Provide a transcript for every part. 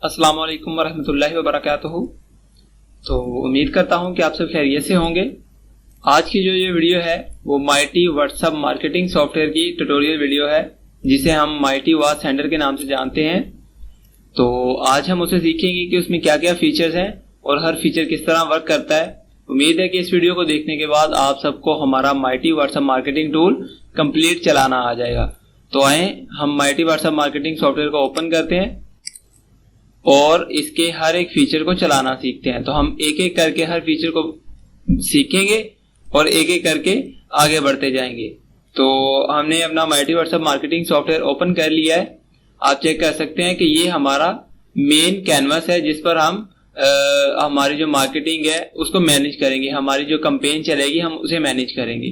अस्सलाम वालेकुम वरहमतुल्लाहि वबरकातुहू। तो उम्मीद करता हूँ कि आप सब खैरियत से होंगे। आज की जो ये वीडियो है वो माइटी व्हाट्सएप मार्केटिंग सॉफ्टवेयर की ट्यूटोरियल वीडियो है, जिसे हम माइटी वाच सेंडर के नाम से जानते हैं। तो आज हम उसे सीखेंगे कि उसमें क्या क्या फीचर्स हैं और हर फीचर किस तरह वर्क करता है। उम्मीद है कि इस वीडियो को देखने के बाद आप सबको हमारा mighty WhatsApp marketing tool complete चलाना आ जाएगा। तो आए हम माइटी व्हाट्सएप मार्केटिंग सॉफ्टवेयर को ओपन करते हैं और इसके हर एक फीचर को चलाना सीखते हैं। तो हम एक एक करके हर फीचर को सीखेंगे और एक एक करके आगे बढ़ते जाएंगे। तो हमने अपना mighty WhatsApp marketing software open कर लिया है। आप चेक कर सकते हैं कि ये हमारा मेन कैनवस है, जिस पर हम हमारी जो मार्केटिंग है उसको मैनेज करेंगे, हमारी जो कैंपेन चलेगी हम उसे मैनेज करेंगे।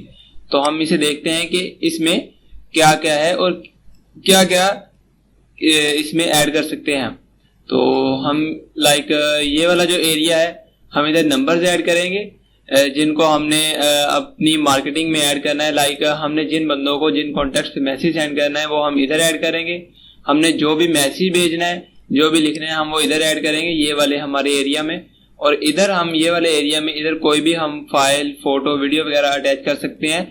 तो हम इसे देखते हैं कि इसमें क्या क्या है और क्या क्या इसमें ऐड कर सकते हैं। तो हम ये वाला जो एरिया है हम इधर नंबर्स ऐड करेंगे जिनको हमने अपनी मार्केटिंग में ऐड करना है। हमने जिन बंदों को जिन कॉन्टेक्ट से मैसेज सेंड करना है वो हम इधर ऐड करेंगे। हमने जो भी मैसेज भेजना है, जो भी लिखना है, हम वो इधर ऐड करेंगे ये वाले हमारे एरिया में। और इधर हम ये वाले एरिया में इधर कोई भी हम फाइल, फोटो, वीडियो वगैरह अटैच कर सकते हैं।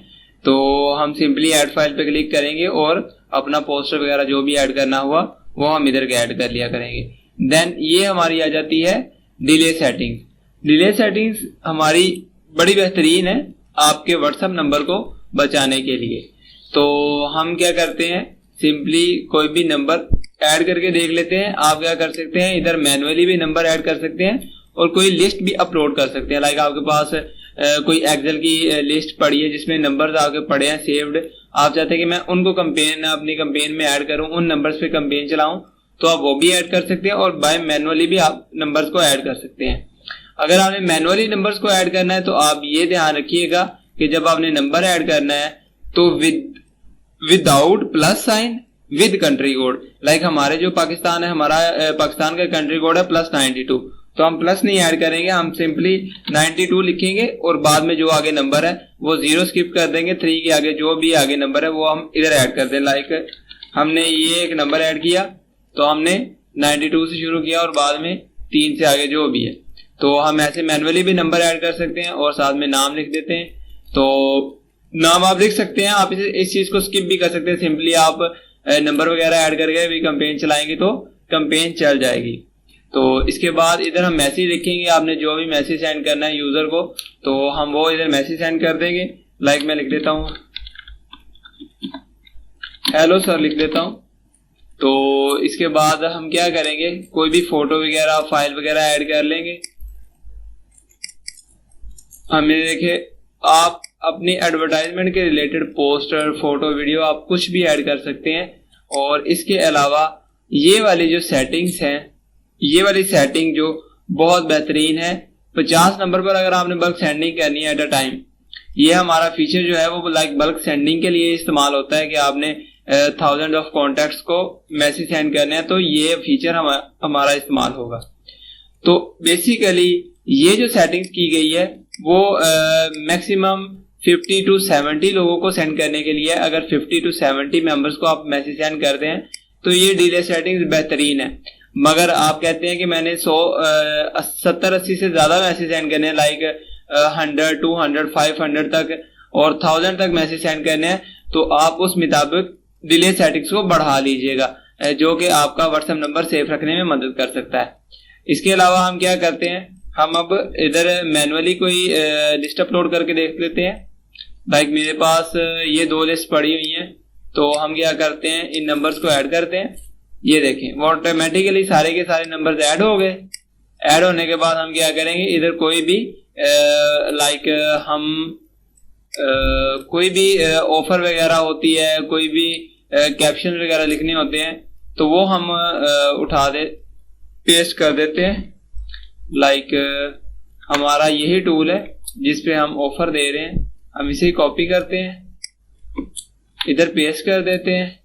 तो हम सिंपली ऐड फाइल पे क्लिक करेंगे और अपना पोस्टर वगैरह जो भी ऐड करना हुआ वो हम इधर के ऐड कर लिया करेंगे। देन ये हमारी आ जाती है डिले सेटिंग्स। डिले सेटिंग्स हमारी बड़ी बेहतरीन है आपके व्हाट्सएप नंबर को बचाने के लिए। तो हम क्या करते हैं, सिंपली कोई भी नंबर ऐड करके देख लेते हैं। आप क्या कर सकते हैं, इधर मैनुअली भी नंबर ऐड कर सकते हैं और कोई लिस्ट भी अपलोड कर सकते हैं। आपके पास कोई एक्सेल की लिस्ट पड़ी है जिसमें नंबर्स आपके पड़े हैं सेव्ड, आप चाहते हैं कि मैं उनको अपनी कंपेन में ऐड करूं, उन नंबर्स पे कंपेन चलाऊं, तो आप वो भी ऐड कर सकते हैं और बाय मैनुअली भी आप नंबर्स को ऐड कर सकते हैं। अगर आपने मैनुअली नंबर्स को ऐड करना है तो आप ये ध्यान रखिएगा कि जब आपने नंबर ऐड करना है तो without plus sign with country code. हमारे जो पाकिस्तान है, हमारा पाकिस्तान का कंट्री कोड है +92, तो हम प्लस नहीं ऐड करेंगे, हम सिंपली 92 लिखेंगे और बाद में जो आगे नंबर है वो 0 स्किप कर देंगे। 3 के आगे जो भी आगे नंबर है वो हम इधर ऐड कर दें। हमने ये एक नंबर ऐड किया तो हमने 92 से शुरू किया और बाद में 3 से आगे जो भी है। तो हम ऐसे मैनुअली भी नंबर ऐड कर सकते हैं और साथ में नाम लिख देते हैं। तो नाम आप लिख सकते हैं, आप इस चीज को स्किप भी कर सकते हैं। सिंपली आप नंबर वगैरह ऐड करके भी कैंपेन चलाएंगे तो कैंपेन चल जाएगी। तो इसके बाद इधर हम मैसेज लिखेंगे, आपने जो भी मैसेज सेंड करना है यूजर को तो हम वो इधर मैसेज सेंड कर देंगे। मैं लिख देता हूँ हेलो सर लिख देता हूँ। तो इसके बाद हम क्या करेंगे, कोई भी फोटो वगैरह फाइल वगैरह ऐड कर लेंगे। हमें देखिए, आप अपनी एडवर्टाइजमेंट के रिलेटेड पोस्टर, फोटो, वीडियो आप कुछ भी ऐड कर सकते हैं। और इसके अलावा ये वाली जो सेटिंग्स हैं, ये वाली सेटिंग जो बहुत बेहतरीन है, 50 नंबर पर अगर आपने बल्क सेंडिंग करनी है एट अ टाइम, ये हमारा फीचर जो है वो बल्क सेंडिंग के लिए इस्तेमाल होता है कि आपने 1000 ऑफ कॉन्टैक्ट्स को मैसेज सेंड करने हैं तो ये फीचर हमारा इस्तेमाल होगा। तो बेसिकली ये जो सेटिंग्स की गई है वो मैक्सिमम 50 to 70 लोगों को सेंड करने के लिए। अगर 50 to 70 मेंबर्स को आप मैसेज सेंड करते हैं तो ये डिले सेटिंग्स बेहतरीन है। मगर आप कहते हैं कि मैंने 70-80 से ज्यादा मैसेज सेंड करने हैं, 100, 200, 500 तक और 1000 तक मैसेज सेंड करने हैं, तो आप उस मुताबिक डिले सेटिंग्स को बढ़ा लीजिएगा, जो कि आपका व्हाट्सएप नंबर सेफ रखने में मदद कर सकता है। इसके अलावा हम क्या करते हैं, हम अब इधर मैनुअली कोई लिस्ट अपलोड करके देख लेते हैं। मेरे पास ये 2 लिस्ट पड़ी हुई हैं, तो हम क्या करते हैं, इन नंबर्स को ऐड करते हैं। ये देखें वो ऑटोमेटिकली सारे के सारे नंबर्स ऐड हो गए। ऐड होने के बाद हम क्या करेंगे, इधर कोई भी कोई भी ऑफर वगैरह होती है, कोई भी कैप्शन वगैरह लिखने होते हैं तो वो हम पेस्ट कर देते हैं। हमारा यही टूल है जिसपे हम ऑफर दे रहे हैं, हम इसे कॉपी करते हैं, इधर पेस्ट कर देते हैं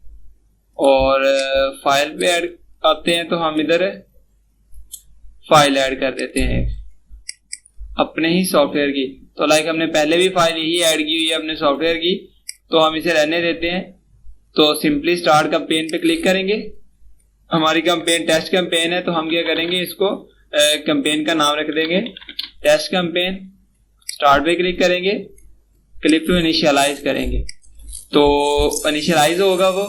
और फाइल पे ऐड आते हैं तो हम इधर फाइल ऐड कर देते हैं अपने ही सॉफ्टवेयर की। तो हमने पहले भी फाइल यही ऐड की हुई है अपने सॉफ्टवेयर की, तो हम इसे रहने देते हैं। तो सिंपली स्टार्ट कैंपेन पे क्लिक करेंगे। हमारी कैंपेन टेस्ट कैंपेन है, तो हम क्या करेंगे, इसको कैंपेन का नाम रख देंगे टेस्ट कैंपेन। स्टार्ट पे क्लिक करेंगे, क्लिक टू इनिशियलाइज करेंगे, तो इनिशियलाइज होगा, वो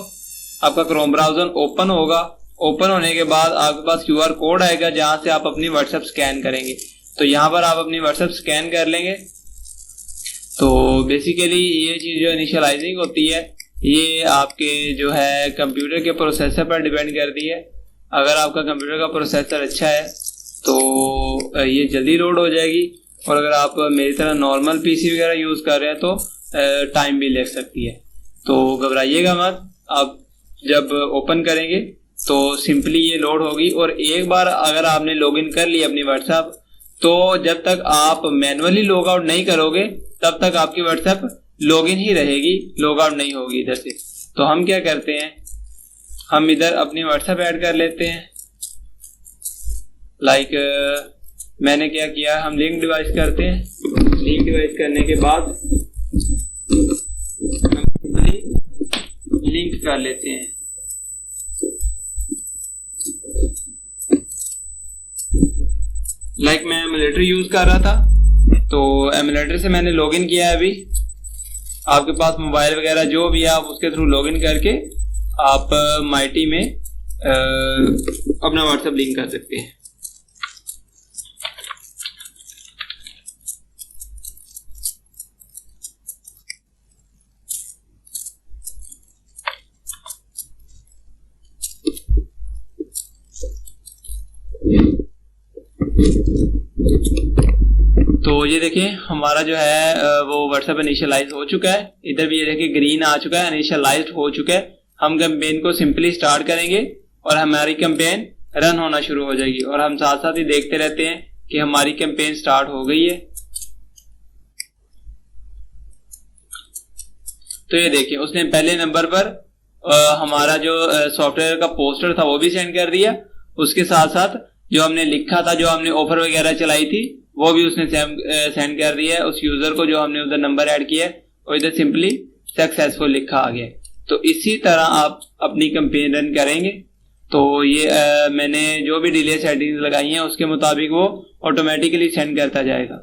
आपका क्रोम ब्राउजर ओपन होगा। ओपन होने के बाद आपके पास QR कोड आएगा जहां से आप अपनी व्हाट्सएप स्कैन करेंगे। तो यहाँ पर आप अपनी व्हाट्सएप स्कैन कर लेंगे। तो बेसिकली ये चीज जो इनिशियलाइजिंग होती है ये आपके जो है कंप्यूटर के प्रोसेसर पर डिपेंड करती है। अगर आपका कंप्यूटर का प्रोसेसर अच्छा है तो ये जल्दी लोड हो जाएगी, और अगर आप मेरी तरह नॉर्मल PC वगैरह यूज कर रहे हैं तो टाइम भी ले सकती है। तो घबराइएगा मत, आप जब ओपन करेंगे तो सिंपली ये लोड होगी। और एक बार अगर आपने लॉगिन कर लिया अपनी व्हाट्सएप, तो जब तक आप मैनुअली लॉग आउट नहीं करोगे तब तक आपकी व्हाट्सएप लॉगिन ही रहेगी, लॉग आउट नहीं होगी इधर से। तो हम क्या करते हैं, हम इधर अपनी व्हाट्सएप ऐड कर लेते हैं। मैंने क्या किया, हम लिंक डिवाइस करते हैं। लिंक डिवाइस करने के बाद हम लिंक कर लेते हैं। मैं एमुलेटर यूज कर रहा था, तो एमुलेटर से मैंने लॉगिन किया है। अभी आपके पास मोबाइल वगैरह जो भी है आप उसके थ्रू लॉगिन करके आप माइटी में अपना व्हाट्सएप लिंक कर सकते हैं। तो ये देखिए हमारा जो है वो व्हाट्सएप इनिशियलाइज हो चुका है। इधर भी ये देखिए ग्रीन आ चुका है, इनिशियलाइज हो चुका है। हम कैंपेन को सिंपली स्टार्ट करेंगे और हमारी कैंपेन रन होना शुरू हो जाएगी, और हम साथ साथ ही देखते रहते हैं कि हमारी कैंपेन स्टार्ट हो गई है। तो ये देखिए उसने पहले नंबर पर हमारा जो सॉफ्टवेयर का पोस्टर था वो भी सेंड कर दिया। उसके साथ साथ जो हमने लिखा था, जो हमने ऑफर वगैरह चलाई थी, वो भी उसने सेंड कर दिया है उस यूजर को जो हमने उधर नंबर ऐड किया है, और इधर सिंपली सक्सेसफुल लिखा आ गया। तो इसी तरह आप अपनी कैंपेन रन करेंगे। तो ये मैंने जो भी डिले सेटिंग्स लगाई हैं उसके मुताबिक वो ऑटोमेटिकली सेंड करता जाएगा।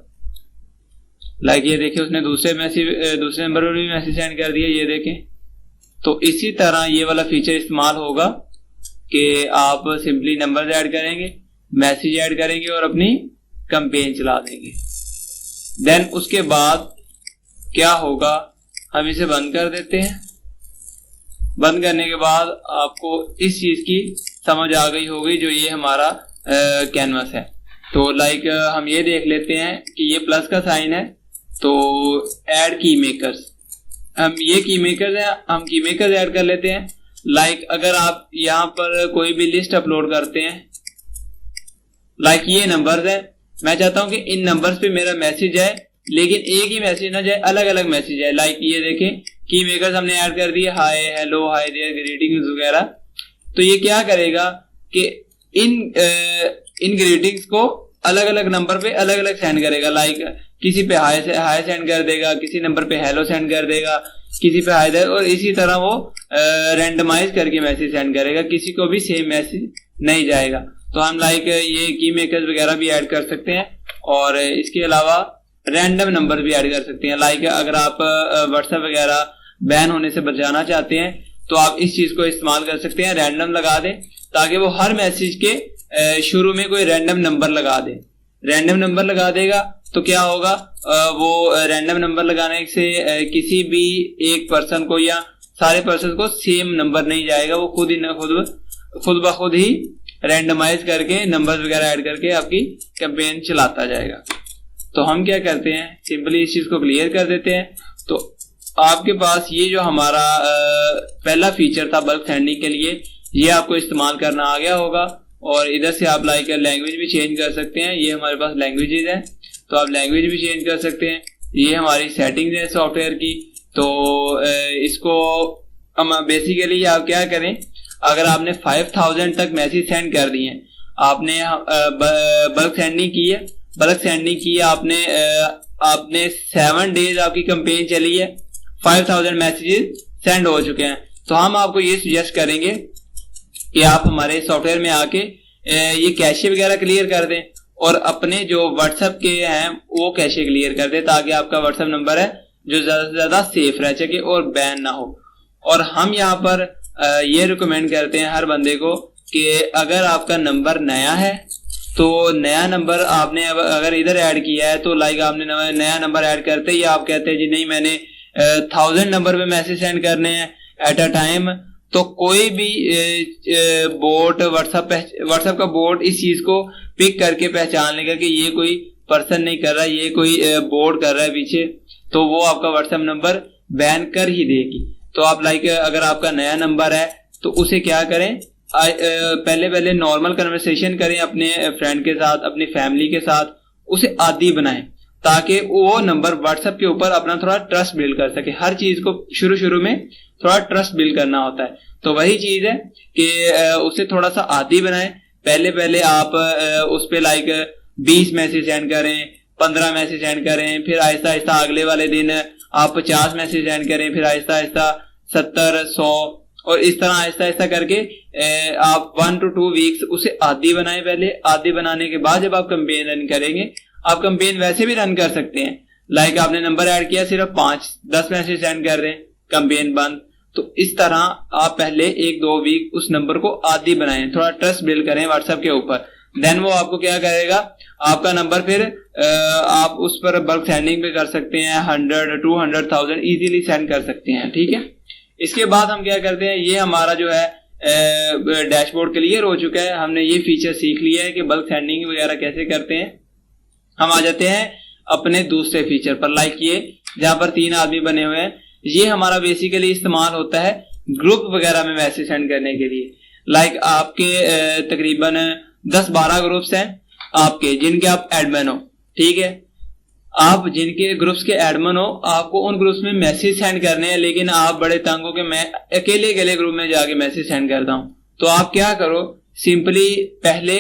ये देखिए उसने दूसरे नंबर पर भी मैसेज सेंड कर दिया, ये देखें। तो इसी तरह ये वाला फीचर इस्तेमाल होगा कि आप सिंपली नंबर ऐड करेंगे, मैसेज ऐड करेंगे और अपनी कैंपेन चला देंगे। देन उसके बाद क्या होगा, हम इसे बंद कर देते हैं। बंद करने के बाद आपको इस चीज की समझ आ गई होगी जो ये हमारा कैनवस है। तो हम ये देख लेते हैं कि ये प्लस का साइन है, तो ऐड की मेकर्स, हम ये की मेकर्स है, हम की मेकर्स ऐड कर लेते हैं। अगर आप यहाँ पर कोई भी लिस्ट अपलोड करते हैं, ये नंबर्स है, मैं चाहता हूं कि इन नंबर्स पे मेरा मैसेज जाए, लेकिन एक ही मैसेज ना जाए, अलग अलग मैसेज जाए। ये देखें की मेकर्स हमने ऐड कर दिए, हाय, हेलो, हाय देयर, ग्रीटिंग्स वगैरह। तो ये क्या करेगा कि इन ग्रीटिंग्स को अलग अलग नंबर पे अलग अलग सेंड करेगा। किसी पे हाय सेंड कर देगा, किसी नंबर पे हेलो सेंड कर देगा, किसी पे हाय, और इसी तरह वो रैंडमाइज करके मैसेज सेंड करेगा, किसी को भी सेम मैसेज नहीं जाएगा। तो हम ये की मेकर्स वगैरह भी ऐड कर सकते हैं, और इसके अलावा रैंडम नंबर भी ऐड कर सकते हैं। अगर आप व्हाट्सएप वगैरह बैन होने से बचाना चाहते हैं तो आप इस चीज को इस्तेमाल कर सकते हैं, रैंडम लगा दें, ताकि वो हर मैसेज के शुरू में कोई रैंडम नंबर लगा दे। रैंडम नंबर लगा देगा तो क्या होगा, वो रैंडम नंबर लगाने से किसी भी एक पर्सन को या सारे पर्सन को सेम नंबर नहीं जाएगा, वो खुद ब खुद ही रैंडमाइज करके नंबर वगैरह ऐड करके आपकी कैंपेन चलाता जाएगा। तो हम क्या करते हैं, सिंपली इस चीज को क्लियर कर देते हैं। तो आपके पास ये जो हमारा पहला फीचर था बल्क सेंडिंग के लिए, ये आपको इस्तेमाल करना आ गया होगा। और इधर से आप लैंग्वेज भी चेंज कर सकते हैं। ये हमारे पास लैंग्वेजेस हैं, तो आप लैंग्वेज भी चेंज कर सकते हैं। ये हमारी सेटिंग्स है सॉफ्टवेयर की। तो इसको हम बेसिकली आप क्या करें, अगर आपने 5000 तक मैसेज सेंड कर दिए, आपने बल्क सेंडिंग की है, आपने 7 डेज आपकी कैंपेन चली है, 5000 मैसेजेस सेंड हो चुके हैं। तो हम आपको ये सजेस्ट करेंगे कि आप हमारे सॉफ्टवेयर में आके ये कैशे वगैरह क्लियर कर दें और अपने जो व्हाट्सएप के हैं वो कैशे क्लियर कर दें, ताकि आपका व्हाट्सएप नंबर है जो ज्यादा से ज्यादा सेफ रह सके और बैन ना हो। और हम यहाँ पर ये रिकमेंड करते हैं हर बंदे को कि अगर आपका नंबर नया है तो नया नंबर आपने अगर इधर ऐड किया है तो लाइक आपने नया नंबर ऐड करते ही आप कहते हैं जी नहीं मैंने 1000 नंबर पे मैसेज सेंड करने हैं एट अ टाइम, तो कोई भी बोट व्हाट्सएप का बोट इस चीज को पिक करके पहचान लेगा कि ये कोई पर्सन नहीं कर रहा, ये कोई बोट कर रहा है पीछे, तो वो आपका व्हाट्सएप नंबर बैन कर ही देगी। तो आप लाइक अगर आपका नया नंबर है तो उसे क्या करें, पहले नॉर्मल कन्वर्सेशन करें अपने फ्रेंड के साथ, अपनी फैमिली के साथ, उसे आदी बनाएं ताकि वो नंबर व्हाट्सएप के ऊपर अपना थोड़ा ट्रस्ट बिल्ड कर सके। हर चीज को शुरू में थोड़ा ट्रस्ट बिल्ड करना होता है, तो वही चीज है कि उसे थोड़ा सा आदी बनाएं। पहले आप उस पे लाइक 20 मैसेज सेंड करें, 15 मैसेज सेंड करें, फिर आहिस्ता आहिस्ता अगले वाले दिन आप 50 मैसेज सेंड करें, फिर आहिस्ता आहिस्ता 70, 100 और इस तरह आहिस्ता आहिस्ता करके आप 1 to 2 वीक्स उसे आदी बनाएं। पहले आदी बनाने के बाद जब आप कैंपेन रन करेंगे, आप कैंपेन वैसे भी रन कर सकते हैं। लाइक आपने नंबर ऐड किया, सिर्फ 5-10 मैसेज सेंड कर रहे हैं, कैंपेन बंद। तो इस तरह आप पहले 1-2 वीक उस नंबर को आदी बनाएं, थोड़ा ट्रस्ट बिल्ड करें व्हाट्सएप के ऊपर। देन वो आपको क्या करेगा, आपका नंबर फिर आप उस पर बल्क सेंडिंग भी कर सकते हैं, 100, 200, 1000 इजीली सेंड कर सकते हैं। ठीक है, इसके बाद हम क्या करते हैं, ये हमारा जो है डैशबोर्ड क्लियर हो चुका है, हमने ये फीचर सीख लिया है कि बल्क सेंडिंग वगैरह कैसे करते हैं। हम आ जाते हैं अपने दूसरे फीचर पर, लाइक ये जहां पर 3 आदमी बने हुए हैं, ये हमारा बेसिकली इस्तेमाल होता है ग्रुप वगैरह में मैसेज सेंड करने के लिए। लाइक आपके तकरीबन 10-12 ग्रुप्स हैं आपके जिनके आप एडमिन हो। ठीक है, आप जिनके ग्रुप्स के एडमिन हो, आपको उन ग्रुप्स में मैसेज सेंड करने हैं, लेकिन आप बड़े तंग हो कि मैं अकेले ग्रुप में जाके मैसेज सेंड करता हूं। तो आप क्या करो, सिंपली पहले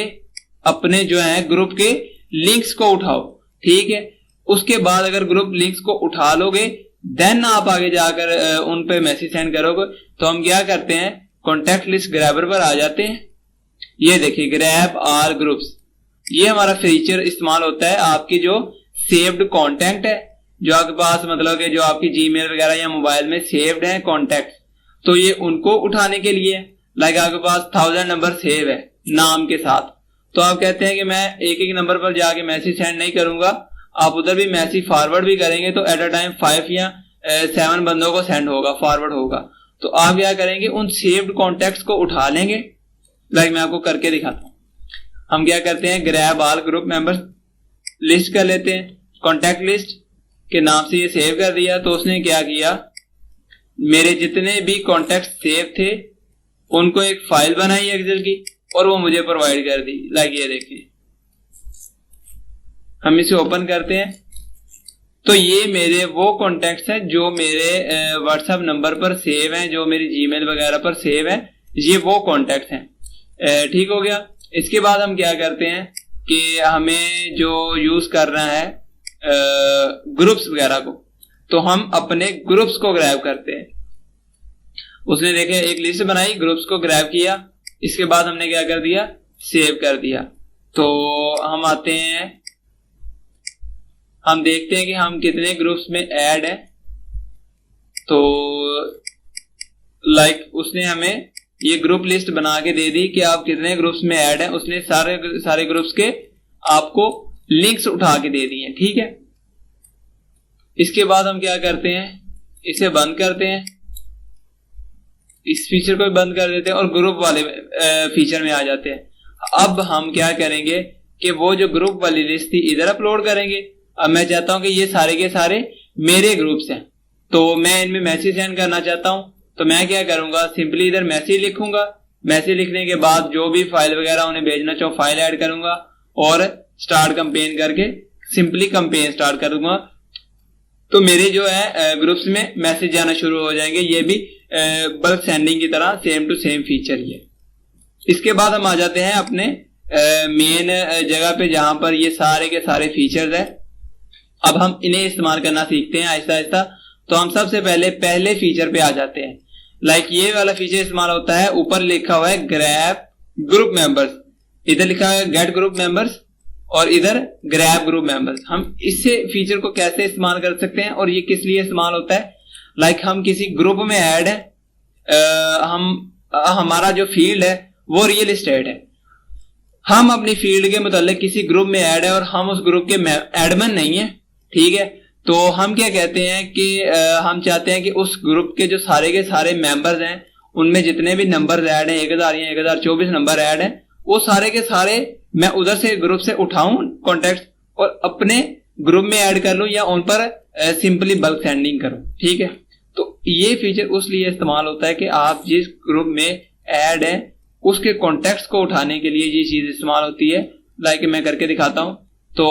अपने जो है ग्रुप के लिंक्स को उठाओ। ठीक है, उसके बाद अगर ग्रुप लिंक्स को उठा लोगे देन आप आगे जाकर उन पे मैसेज सेंड करोगे। तो हम क्या करते हैं, कॉन्टेक्ट लिस्ट ग्रैबर पर आ जाते हैं। ये देखिए ग्रैब ऑल ग्रुप्स, ये हमारा फीचर इस्तेमाल होता है आपकी जो सेव्ड कॉन्टेक्ट है, जो आपके पास मतलब कि जो आपकी जीमेल वगैरह या मोबाइल में सेव्ड है कॉन्टेक्ट, तो ये उनको उठाने के लिए। लाइक आपके पास 1000 नंबर सेव है नाम के साथ, तो आप कहते हैं कि मैं एक नंबर पर जाके मैसेज सेंड नहीं करूंगा, आप उधर भी मैसेज फॉरवर्ड भी करेंगे तो एट अ टाइम 5 या 7 बंदों को सेंड होगा, फॉरवर्ड होगा। तो आप क्या करेंगे, उन सेव्ड कॉन्टेक्ट्स को उठा लेंगे। लाइक मैं आपको करके दिखाता हूं। हम क्या करते हैं, grab all group members list कर लेते हैं, कॉन्टेक्ट लिस्ट के नाम से ये सेव कर दिया। तो उसने क्या किया, मेरे जितने भी कॉन्टेक्ट सेव थे उनको एक फाइल बनाई एक्सेल की और वो मुझे प्रोवाइड कर दी। लाइक ये देखिए, हम इसे ओपन करते हैं तो ये मेरे वो कॉन्टेक्ट्स हैं जो मेरे व्हाट्सएप नंबर पर सेव हैं, जो मेरी जीमेल वगैरह पर सेव है, ये वो कॉन्टेक्ट्स हैं। ठीक हो गया। इसके बाद हम क्या करते हैं कि हमें जो यूज करना है ग्रुप्स वगैरह को, तो हम अपने ग्रुप्स को ग्रैब करते हैं। उसने देखे एक लिस्ट बनाई, ग्रुप्स को ग्रैब किया, इसके बाद हमने क्या कर दिया, सेव कर दिया। तो हम आते हैं, हम देखते हैं कि हम कितने ग्रुप्स में ऐड हैं। तो लाइक उसने हमें ये ग्रुप लिस्ट बना के दे दी कि आप कितने ग्रुप्स में ऐड हैं। उसने सारे ग्रुप्स के आपको लिंक्स उठा के दे दिए। ठीक है, इसके बाद हम क्या करते हैं, इसे बंद करते हैं, इस फीचर को बंद कर देते हैं और ग्रुप वाले फीचर में आ जाते हैं। अब हम क्या करेंगे कि वो जो ग्रुप वाली लिस्ट थी इधर अपलोड करेंगे। अब मैं चाहता हूं कि ये सारे के सारे मेरे ग्रुप्स हैं, तो मैं इनमें मैसेज सेंड करना चाहता हूं। तो मैं क्या करूंगा, सिंपली इधर मैसेज लिखूंगा, मैसेज लिखने के बाद जो भी फाइल वगैरह उन्हें भेजना चाहो फाइल ऐड करूंगा और स्टार्ट कैंपेन करके सिंपली कैंपेन स्टार्ट करूंगा। तो मेरे जो है ग्रुप्स में मैसेज आना शुरू हो जाएंगे। ये भी बल्क सेंडिंग की तरह सेम टू सेम फीचर ही है। इसके बाद हम आ जाते हैं अपने मेन जगह पे जहां पर ये सारे के सारे फीचर्स है। अब हम इन्हें इस्तेमाल करना सीखते हैं आहिस्ता आहिस्ता। तो हम सबसे पहले फीचर पे आ जाते हैं। लाइक ये वाला फीचर इस्तेमाल होता है, ऊपर लिखा हुआ है ग्रैब ग्रुप मेंबर्स, इधर लिखा है गेट ग्रुप मेंबर्स और इधर ग्रैब ग्रुप मेंबर्स। हम इससे फीचर को कैसे इस्तेमाल कर सकते हैं और ये किस लिए इस्तेमाल होता है? लाइक हम किसी ग्रुप में ऐड है, हमारा जो फील्ड है वो रियल एस्टेट है, हम अपनी फील्ड के मुतालिक किसी ग्रुप में ऐड है और हम उस ग्रुप के एडमिन नहीं है, ठीक है। तो हम क्या कहते हैं कि हम चाहते हैं कि उस ग्रुप के जो सारे के सारे मेंबर्स हैं उनमें जितने भी नंबर ऐड हैं, 1000 या 1024 नंबर ऐड हैं, वो सारे के सारे मैं उधर से ग्रुप से उठाऊं कॉन्टेक्ट और अपने ग्रुप में ऐड कर लूं या उन पर सिंपली बल्क सेंडिंग करूं, ठीक है। तो ये फीचर उस लिए इस्तेमाल होता है कि आप जिस ग्रुप में ऐड है उसके कॉन्टेक्ट्स को उठाने के लिए ये चीज इस्तेमाल होती है। लाइक मैं करके दिखाता हूं। तो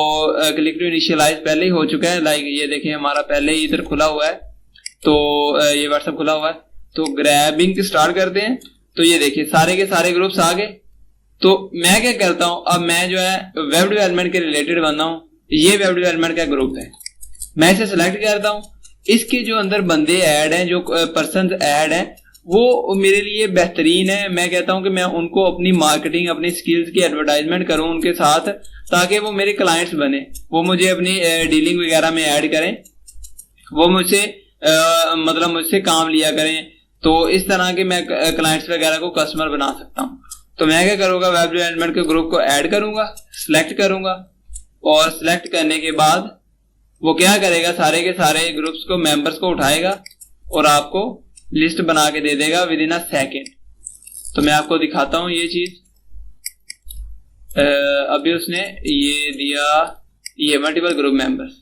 क्लिक टू इनिशियलाइज पहले ही हो चुका है, लाइक ये देखिए हमारा पहले ही इधर खुला हुआ है, तो ये व्हाट्सएप खुला हुआ है। तो ग्रैबिंग स्टार्ट करते हैं। तो ये देखिए सारे के सारे ग्रुप्स आ गए। तो मैं क्या करता हूं, अब मैं जो है वेब डेवलपमेंट के रिलेटेड बंदा हूं, ये वेब डेवलपमेंट का ग्रुप है, मैं इसे सिलेक्ट करता हूं। इसके जो अंदर बंदे ऐड हैं, जो पर्सन ऐड हैं, वो मेरे लिए बेहतरीन है। मैं कहता हूं कि मैं उनको अपनी मार्केटिंग, अपनी स्किल्स की एडवर्टाइजमेंट करूं उनके साथ, ताकि वो मेरे क्लाइंट्स बने, वो मुझे अपनी डीलिंग वगैरह में ऐड करें, वो मुझसे मतलब मुझसे काम लिया करें। तो इस तरह के मैं क्लाइंट्स वगैरह को कस्टमर बना सकता हूं। तो मैं क्या करूंगा, वेब डेवलपमेंट के ग्रुप को ऐड करूंगा, सिलेक्ट करूंगा और सिलेक्ट करने के बाद वो क्या करेगा, सारे के सारे ग्रुप्स को, मेंबर्स को उठाएगा और आपको लिस्ट बना के दे देगा विद इन अ सेकेंड। तो मैं आपको दिखाता हूं ये चीज। अभी उसने ये दिया, ये मल्टीपल ग्रुप मेंबर्स,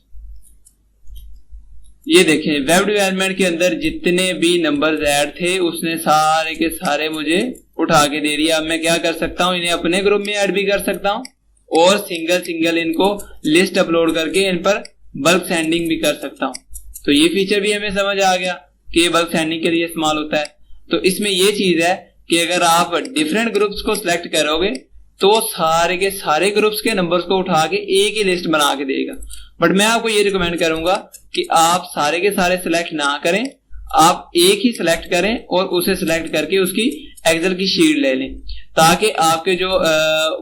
ये देखें वेब डेवलपमेंट के अंदर जितने भी नंबर्स ऐड थे उसने सारे के सारे मुझे उठा के दे दिया। अब मैं क्या कर सकता हूं, इन्हें अपने ग्रुप में ऐड भी कर सकता हूं और सिंगल सिंगल इनको लिस्ट अपलोड करके इन पर बल्क सेंडिंग भी कर सकता हूं। तो ये फीचर भी हमें समझ आ गया कि ये बल्क सेंडिंग के लिए इस्तेमाल होता है। तो इसमें ये चीज है कि अगर आप डिफरेंट ग्रुप्स को सिलेक्ट करोगे तो सारे के सारे ग्रुप्स के नंबर्स को उठा के एक ही लिस्ट बना के देगा। बट मैं आपको ये रिकमेंड करूंगा कि आप सारे के सारे सिलेक्ट ना करें, आप एक ही सिलेक्ट करें और उसे सिलेक्ट करके उसकी एक्सेल की शीट ले लें, ताकि आपके जो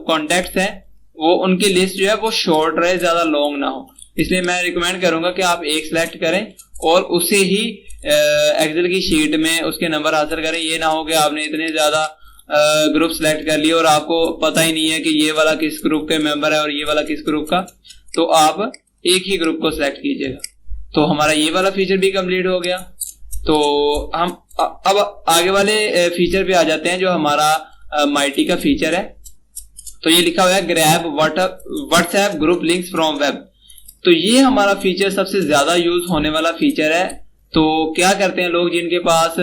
कॉन्टेक्ट्स हैं वो उनकी लिस्ट जो है वो शॉर्ट रहे, ज्यादा लॉन्ग ना हो। इसलिए मैं रिकमेंड करूंगा कि आप एक सिलेक्ट करें और उसे ही एक्सेल की शीट में उसके नंबर हासिल करें। ये ना हो कि आपने इतने ज्यादा ग्रुप सिलेक्ट कर लिए और आपको पता ही नहीं है कि ये वाला किस ग्रुप के मेंबर है और ये वाला किस ग्रुप का। तो आप एक ही ग्रुप को सिलेक्ट कीजिएगा। तो हमारा ये वाला फीचर भी कंप्लीट हो गया। तो हम अब आगे वाले फीचर पे आ जाते हैं, जो हमारा माइटी का फीचर है। तो ये लिखा हुआ है grab WhatsApp group links from web. तो ये हमारा फीचर सबसे ज्यादा यूज होने वाला फीचर है। तो क्या करते हैं लोग जिनके पास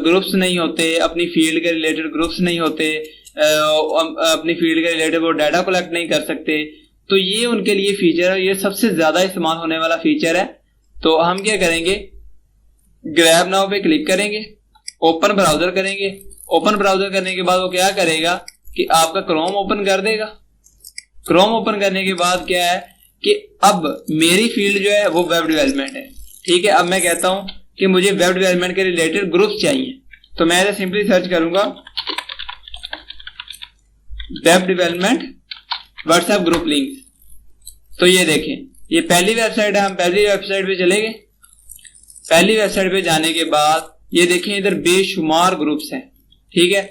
ग्रुप्स नहीं होते, अपनी फील्ड के रिलेटेड ग्रुप्स नहीं होते, अपनी फील्ड के रिलेटेड वो डाटा कलेक्ट नहीं कर सकते, तो ये उनके लिए फीचर है, ये सबसे ज्यादा इस्तेमाल होने वाला फीचर है। तो हम क्या करेंगे, ग्रैब नाउ पे क्लिक करेंगे, ओपन ब्राउजर करेंगे। ओपन ब्राउजर करने के बाद वो क्या करेगा कि आपका क्रोम ओपन कर देगा। क्रोम ओपन करने के बाद क्या है कि अब मेरी फील्ड जो है वो वेब डेवलपमेंट है, ठीक है। अब मैं कहता हूं कि मुझे वेब डेवलपमेंट के रिलेटेड ग्रुप्स चाहिए, तो मैं सिंपली सर्च करूंगा web development WhatsApp group links. तो ये देखें, ये पहली वेबसाइट है, हम पहली वेबसाइट पे चले गए। पहली वेबसाइट पे जाने के बाद ये देखें इधर बेशुमार ग्रुप्स हैं, ठीक है।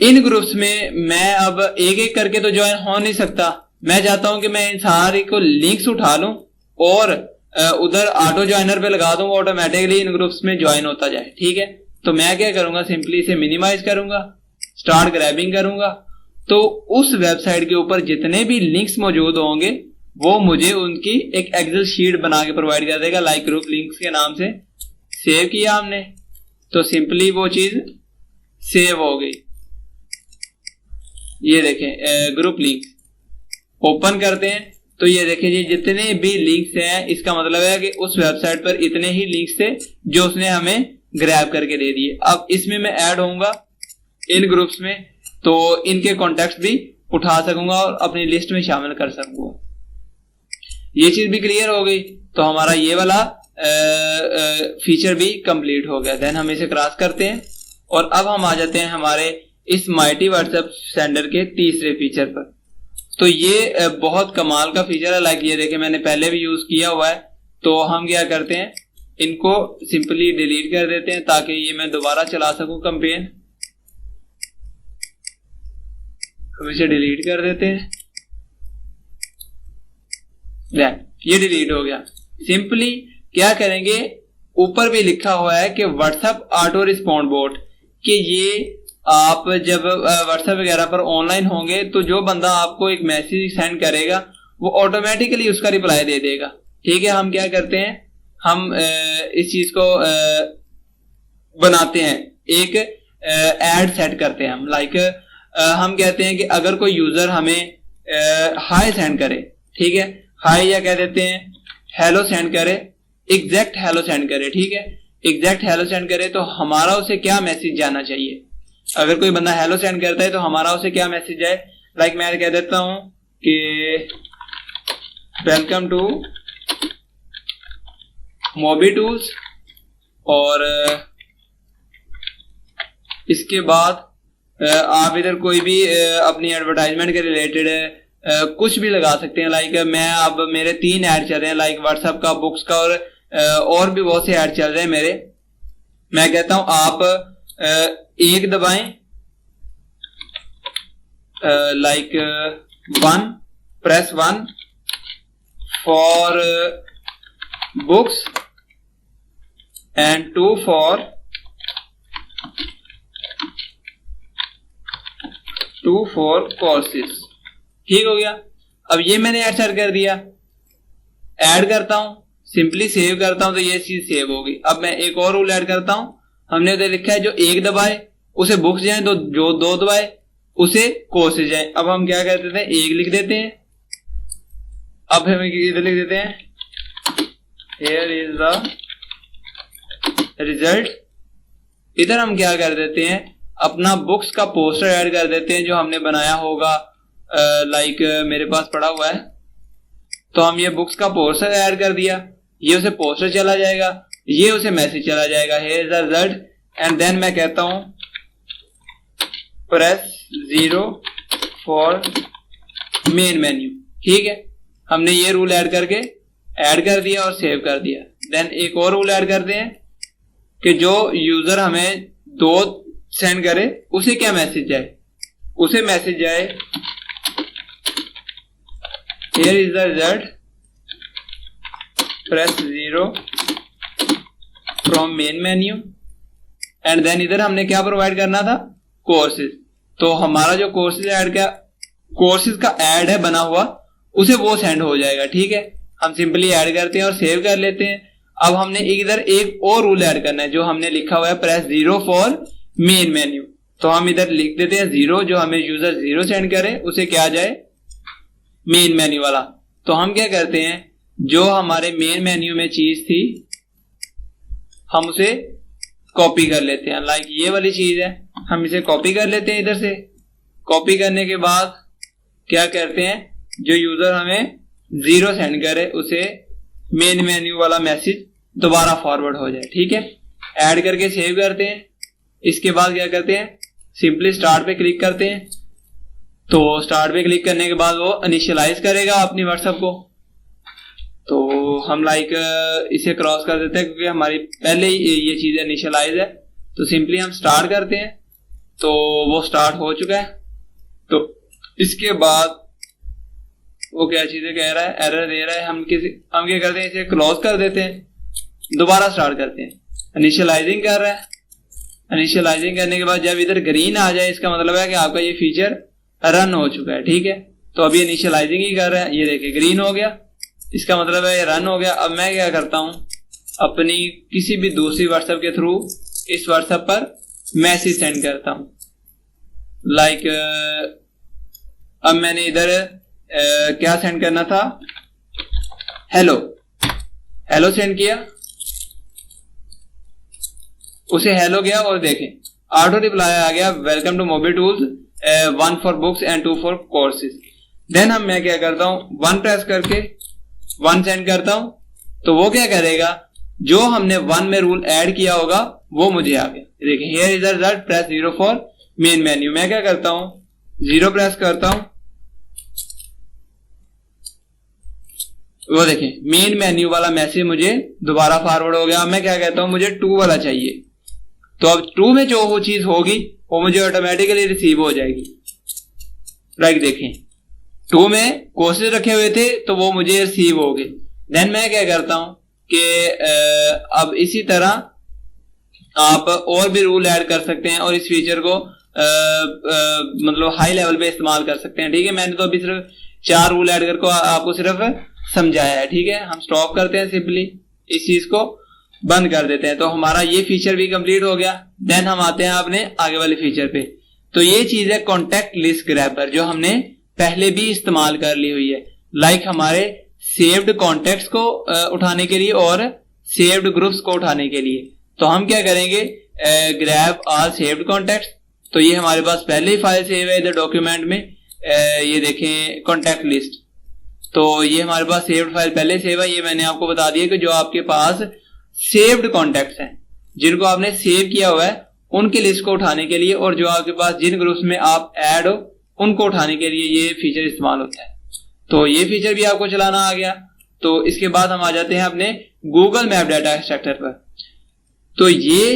इन ग्रुप्स में मैं अब एक एक करके तो ज्वाइन हो नहीं सकता। मैं चाहता हूं कि मैं इन सारे को लिंक्स उठा लूं और उधर ऑटो ज्वाइनर पे लगा दूं, ऑटोमेटिकली इन ग्रुप्स में ज्वाइन होता जाए, ठीक है। तो मैं क्या करूंगा, सिंपली इसे मिनिमाइज करूंगा, स्टार्ट ग्रैबिंग करूंगा। तो उस वेबसाइट के ऊपर जितने भी लिंक्स मौजूद होंगे वो मुझे उनकी एक एक्सेल शीट बना के प्रोवाइड कर देगा, लाइक ग्रुप लिंक्स के नाम से। सेव किया हमने तो सिंपली वो चीज सेव हो गई। ये देखें ग्रुप लिंक्स ओपन करते हैं तो ये देखें जी जितने भी लिंक्स हैं, इसका मतलब है कि उस वेबसाइट पर इतने ही लिंक्स थे जो उसने हमें ग्रैब करके दे दिए। अब इसमें मैं ऐड होऊंगा इन ग्रुप्स में, तो इनके कॉन्टेक्ट भी उठा सकूंगा और अपनी लिस्ट में शामिल कर सकूंगा। ये चीज भी क्लियर हो गई। तो हमारा ये वाला फीचर भी कंप्लीट हो गया। देन हम इसे क्रॉस करते हैं और अब हम आ जाते हैं हमारे इस माइटी व्हाट्सएप सेंडर के तीसरे फीचर पर। तो ये बहुत कमाल का फीचर है। लाइक ये देखिए मैंने पहले भी यूज किया हुआ है। तो हम क्या करते हैं, इनको सिंपली डिलीट कर देते हैं ताकि ये मैं दोबारा चला सकूं कैंपेन। हम इसे डिलीट कर देते हैं। देन ये डिलीट हो गया। सिंपली क्या करेंगे, ऊपर भी लिखा हुआ है कि व्हाट्सएप ऑटो रिस्पॉन्ड बोट, कि ये आप जब व्हाट्सएप वगैरह पर ऑनलाइन होंगे तो जो बंदा आपको एक मैसेज सेंड करेगा वो ऑटोमेटिकली उसका रिप्लाई दे देगा। ठीक है, हम क्या करते हैं, हम इस चीज को बनाते हैं, एक एड सेट करते हैं हम। लाइक हम कहते हैं कि अगर कोई यूजर हमें हाय सेंड करे, ठीक है, हाय या कह देते हैं हेलो सेंड करे, एग्जैक्ट हेलो सेंड करे, ठीक है, एग्जैक्ट हेलो सेंड करे तो हमारा उसे क्या मैसेज जाना चाहिए। अगर कोई बंदा हेलो सेंड करता है तो हमारा उसे क्या मैसेज जाए। लाइक मैं कह देता हूं कि वेलकम टू मोबी टूल्स, और इसके बाद आप इधर कोई भी अपनी एडवर्टाइजमेंट के रिलेटेड कुछ भी लगा सकते हैं। लाइक मैं अब मेरे 3 ऐड चल रहे हैं, लाइक व्हाट्सएप का, बुक्स का और भी बहुत से ऐड चल रहे हैं मेरे। मैं कहता हूं आप एक दबाएं, like 1 press 1 for books and 2 for courses. ठीक हो गया। अब ये मैंने ऐड सेट कर दिया। ऐड करता हूं, सिंपली सेव करता हूं तो ये चीज सेव होगी। अब मैं एक और रूल ऐड करता हूं। हमने उधर लिखा है जो 1 दबाए उसे बुक्स जाए, तो जो 2 दबाए उसे कोर्सेज जाए। अब हम क्या कर देते हैं, 1 लिख देते हैं। अब हम इधर लिख देते हैं हियर इज द रिजल्ट। इधर हम क्या कर देते हैं, अपना बुक्स का पोस्टर ऐड कर देते हैं जो हमने बनाया होगा। लाइक मेरे पास पड़ा हुआ है, तो हम ये बुक्स का पोस्टर ऐड कर दिया। ये उसे पोस्टर चला जाएगा, ये उसे मैसेज चला जाएगा here is the result. And then मैं कहता हूं प्रेस 0 फॉर मेन मेन्यू। ठीक है, हमने ये रूल ऐड करके ऐड कर दिया और सेव कर दिया। देन एक और रूल ऐड करते हैं कि जो यूजर हमें 2 सेंड करे उसे क्या मैसेज जाए, उसे मैसेज जाए here is the result, press 0 from main menu. And then इधर हमने क्या प्रोवाइड करना था, कोर्सेज। तो हमारा जो कोर्सेज ऐड का कोर्सेज का ऐड है बना हुआ, उसे वो सेंड हो जाएगा। ठीक है, हम सिंपली ऐड करते हैं और सेव कर लेते हैं। अब हमने इधर एक और रूल ऐड करना है जो हमने लिखा हुआ है प्रेस 0 फॉर मेन मेन्यू। तो हम इधर लिख देते हैं 0, जो हमें यूजर 0 सेंड करे उसे क्या जाए, मेन मेन्यू वाला। तो हम क्या करते हैं, जो हमारे मेन मेन्यू में चीज थी हम उसे कॉपी कर लेते हैं। लाइक ये वाली चीज है, हम इसे कॉपी कर लेते हैं। इधर से कॉपी करने के बाद क्या करते हैं, जो यूजर हमें 0 सेंड करे उसे मेन मेन्यू वाला मैसेज दोबारा फॉरवर्ड हो जाए। ठीक है, ऐड करके सेव करते हैं। इसके बाद क्या करते हैं, सिंपली स्टार्ट पे क्लिक करते हैं। तो स्टार्ट पे क्लिक करने के बाद वो इनिशियलाइज करेगा अपनी व्हाट्सएप को। तो हम लाइक इसे क्रॉस कर देते हैं क्योंकि हमारी पहले ही ये चीज इनिशियलाइज है। तो सिंपली हम स्टार्ट करते हैं, तो वो स्टार्ट हो चुका है। तो इसके बाद वो क्या चीजें कह रहा है, एरर दे रहा है। हम क्या करते हैं, इसे क्लोज कर देते हैं, दोबारा स्टार्ट करते हैं। इनिशियलाइजिंग कर रहा है। इनिशियलाइजिंग करने के बाद जब इधर ग्रीन आ जाए, इसका मतलब है कि आपका ये फीचर रन हो चुका है। ठीक है, तो अभी इनिशियलाइजिंग ही कर रहा है। ये देखिए ग्रीन हो गया, इसका मतलब है ये रन हो गया। अब मैं क्या करता हूं, अपनी किसी भी दूसरी व्हाट्सएप के थ्रू इस व्हाट्सएप पर मैसेज सेंड करता हूं। लाइक अब मैंने इधर क्या सेंड करना था, हेलो हेलो सेंड किया, उसे हेलो गया और देखें ऑटो रिप्लाई आ गया, welcome to Mobi Tools 1 for books and 2 for courses. Then हम मैं क्या करता हूं, 1 प्रेस करके 1 सेंड करता हूं। तो वो क्या करेगा, जो हमने 1 में रूल ऐड किया होगा वो मुझे आ गया। देखिए here is the result, press 0 for main menu. मैं क्या करता हूं, 0 प्रेस करता हूं, वो देखें मेन मेन्यू वाला मैसेज मुझे दोबारा फॉरवर्ड हो गया। मैं क्या कहता हूं, मुझे 2 वाला चाहिए, तो अब 2 में जो वो चीज होगी वो मुझे ऑटोमेटिकली रिसीव हो जाएगी। राइट, देखें 2 में कोर्सेज रखे हुए थे तो वो मुझे रिसीव हो गए। देन मैं क्या करता हूं कि अब इसी तरह आप और भी रूल ऐड कर सकते हैं और इस फीचर को मतलब हाई लेवल पे इस्तेमाल कर सकते हैं। ठीक है, मैंने तो अभी सिर्फ 4 रूल ऐड करके आपको सिर्फ समझाया है। ठीक है, हम स्टॉप करते हैं, सिंपली इस चीज को बंद कर देते हैं। तो हमारा ये फीचर भी कंप्लीट हो गया। देन हम आते हैं अपने आगे वाले फीचर पे। तो ये चीज है कॉन्टेक्ट लिस्ट ग्रैबर, जो हमने पहले भी इस्तेमाल कर ली हुई है। लाइक हमारे सेव्ड कॉन्टेक्ट्स को उठाने के लिए और सेव्ड ग्रुप्स को उठाने के लिए। तो हम क्या करेंगे, ग्रैब ऑल सेव्ड कॉन्टेक्ट्स। तो ये हमारे पास पहले ही फाइल सेव है इधर डॉक्यूमेंट में, ये देखें कॉन्टेक्ट लिस्ट। तो ये हमारे पास सेव्ड फाइल पहले सेव है। ये मैंने आपको बता दिया कि जो आपके पास सेव्ड कॉन्टेक्ट्स हैं, जिनको आपने सेव किया हुआ है, उनकी लिस्ट को उठाने के लिए, और जो आपके पास जिन ग्रुप्स में आप ऐड हो उनको उठाने के लिए ये फीचर इस्तेमाल होता है। तो ये फीचर भी आपको चलाना आ गया। तो इसके बाद हम आ जाते हैं अपने गूगल मैप डाटा एक्सट्रैक्टर पर। तो ये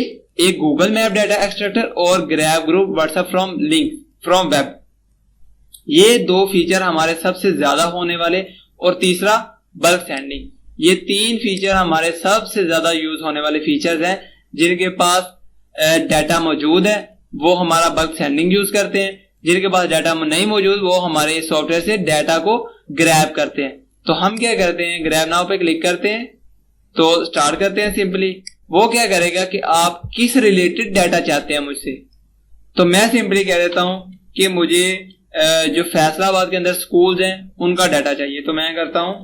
एक गूगल मैप डाटा एक्सट्रैक्टर और grab group WhatsApp from link from web, ये 2 फीचर हमारे सबसे ज्यादा होने वाले, और तीसरा बल्क सेंडिंग। ये 3 फीचर हमारे सबसे ज्यादा यूज होने वाले फीचर्स हैं। जिनके पास डाटा मौजूद है वो हमारा बल्क सेंडिंग यूज करते हैं, जिनके पास डाटा नहीं मौजूद वो हमारे सॉफ्टवेयर से डाटा को ग्रैब करते हैं। तो हम क्या करते हैं, ग्रैब नाउ पे क्लिक करते हैं, तो स्टार्ट करते हैं सिंपली। वो क्या करेगा कि आप किस रिलेटेड डाटा चाहते हैं मुझसे। तो मैं सिंपली कह देता हूं कि मुझे जो फैसलाबाद के अंदर स्कूल्स हैं उनका डाटा चाहिए। तो मैं करता हूं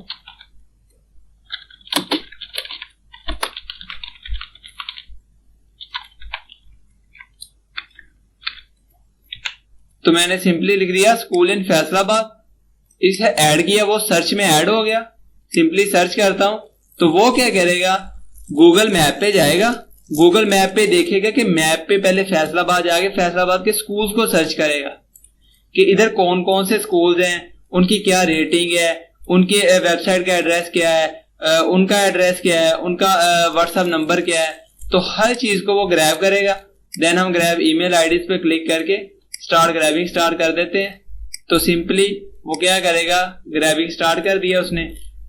तो मैंने सिंपली लिख दिया स्कूल इन फैसलाबाद, इसे ऐड किया, वो सर्च में ऐड हो गया। सिंपली सर्च करता हूं तो वो क्या करेगा, गूगल मैप पे जाएगा, गूगल मैप पे देखेगा कि मैप पे पहले फैसलाबाद जाके फैसलाबाद के स्कूल्स को सर्च करेगा कि इधर कौन कौन से स्कूल्स हैं, उनकी क्या रेटिंग है, उनके वेबसाइट का एड्रेस क्या है, उनका एड्रेस क्या है, उनका व्हाट्सएप नंबर क्या है। तो हर चीज को वो ग्रैब करेगा। देन हम ग्रैब ईमेल आईडीज पे क्लिक करके स्टार्ट ग्रैबिंग स्टार्ट कर देते हैं। तो सिंपली वो क्या करेगा, ग्रैबिंग स्टार्ट कर दिया उसने।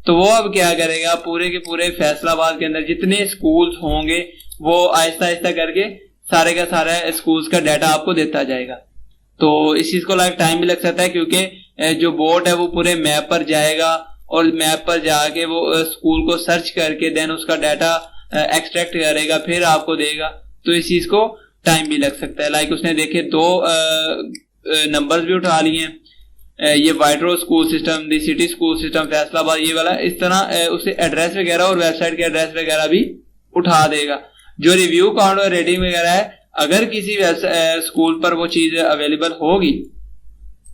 तो वो अब क्या करेगा, पूरे के पूरे फैसलाबाद के अंदर जितने स्कूल्स होंगे वो आहिस्ता आहिस्ता करके सारे का सारा स्कूल्स का डाटा आपको देता जाएगा। तो इस चीज को टाइम भी लग सकता है, क्योंकि जो बोट है वो पूरे मैप पर जाएगा और मैप पर जाके वो स्कूल को सर्च करके देन उसका डाटा एक्सट्रैक्ट करेगा, फिर आपको देगा। तो इस चीज को टाइम भी लग सकता है। लाइक उसने देखे 2 नंबर्स भी उठा लिए हैं, ये व्हाइट रोज स्कूल सिस्टम, दी सिटी स्कूल सिस्टम फैसलाबाद, ये वाला। इस तरह उसे एड्रेस वगैरह और वेबसाइट के एड्रेस वगैरह भी उठा देगा। जो रिव्यू काउंट और रेटिंग वगैरह है, अगर किसी स्कूल पर वो चीज अवेलेबल होगी,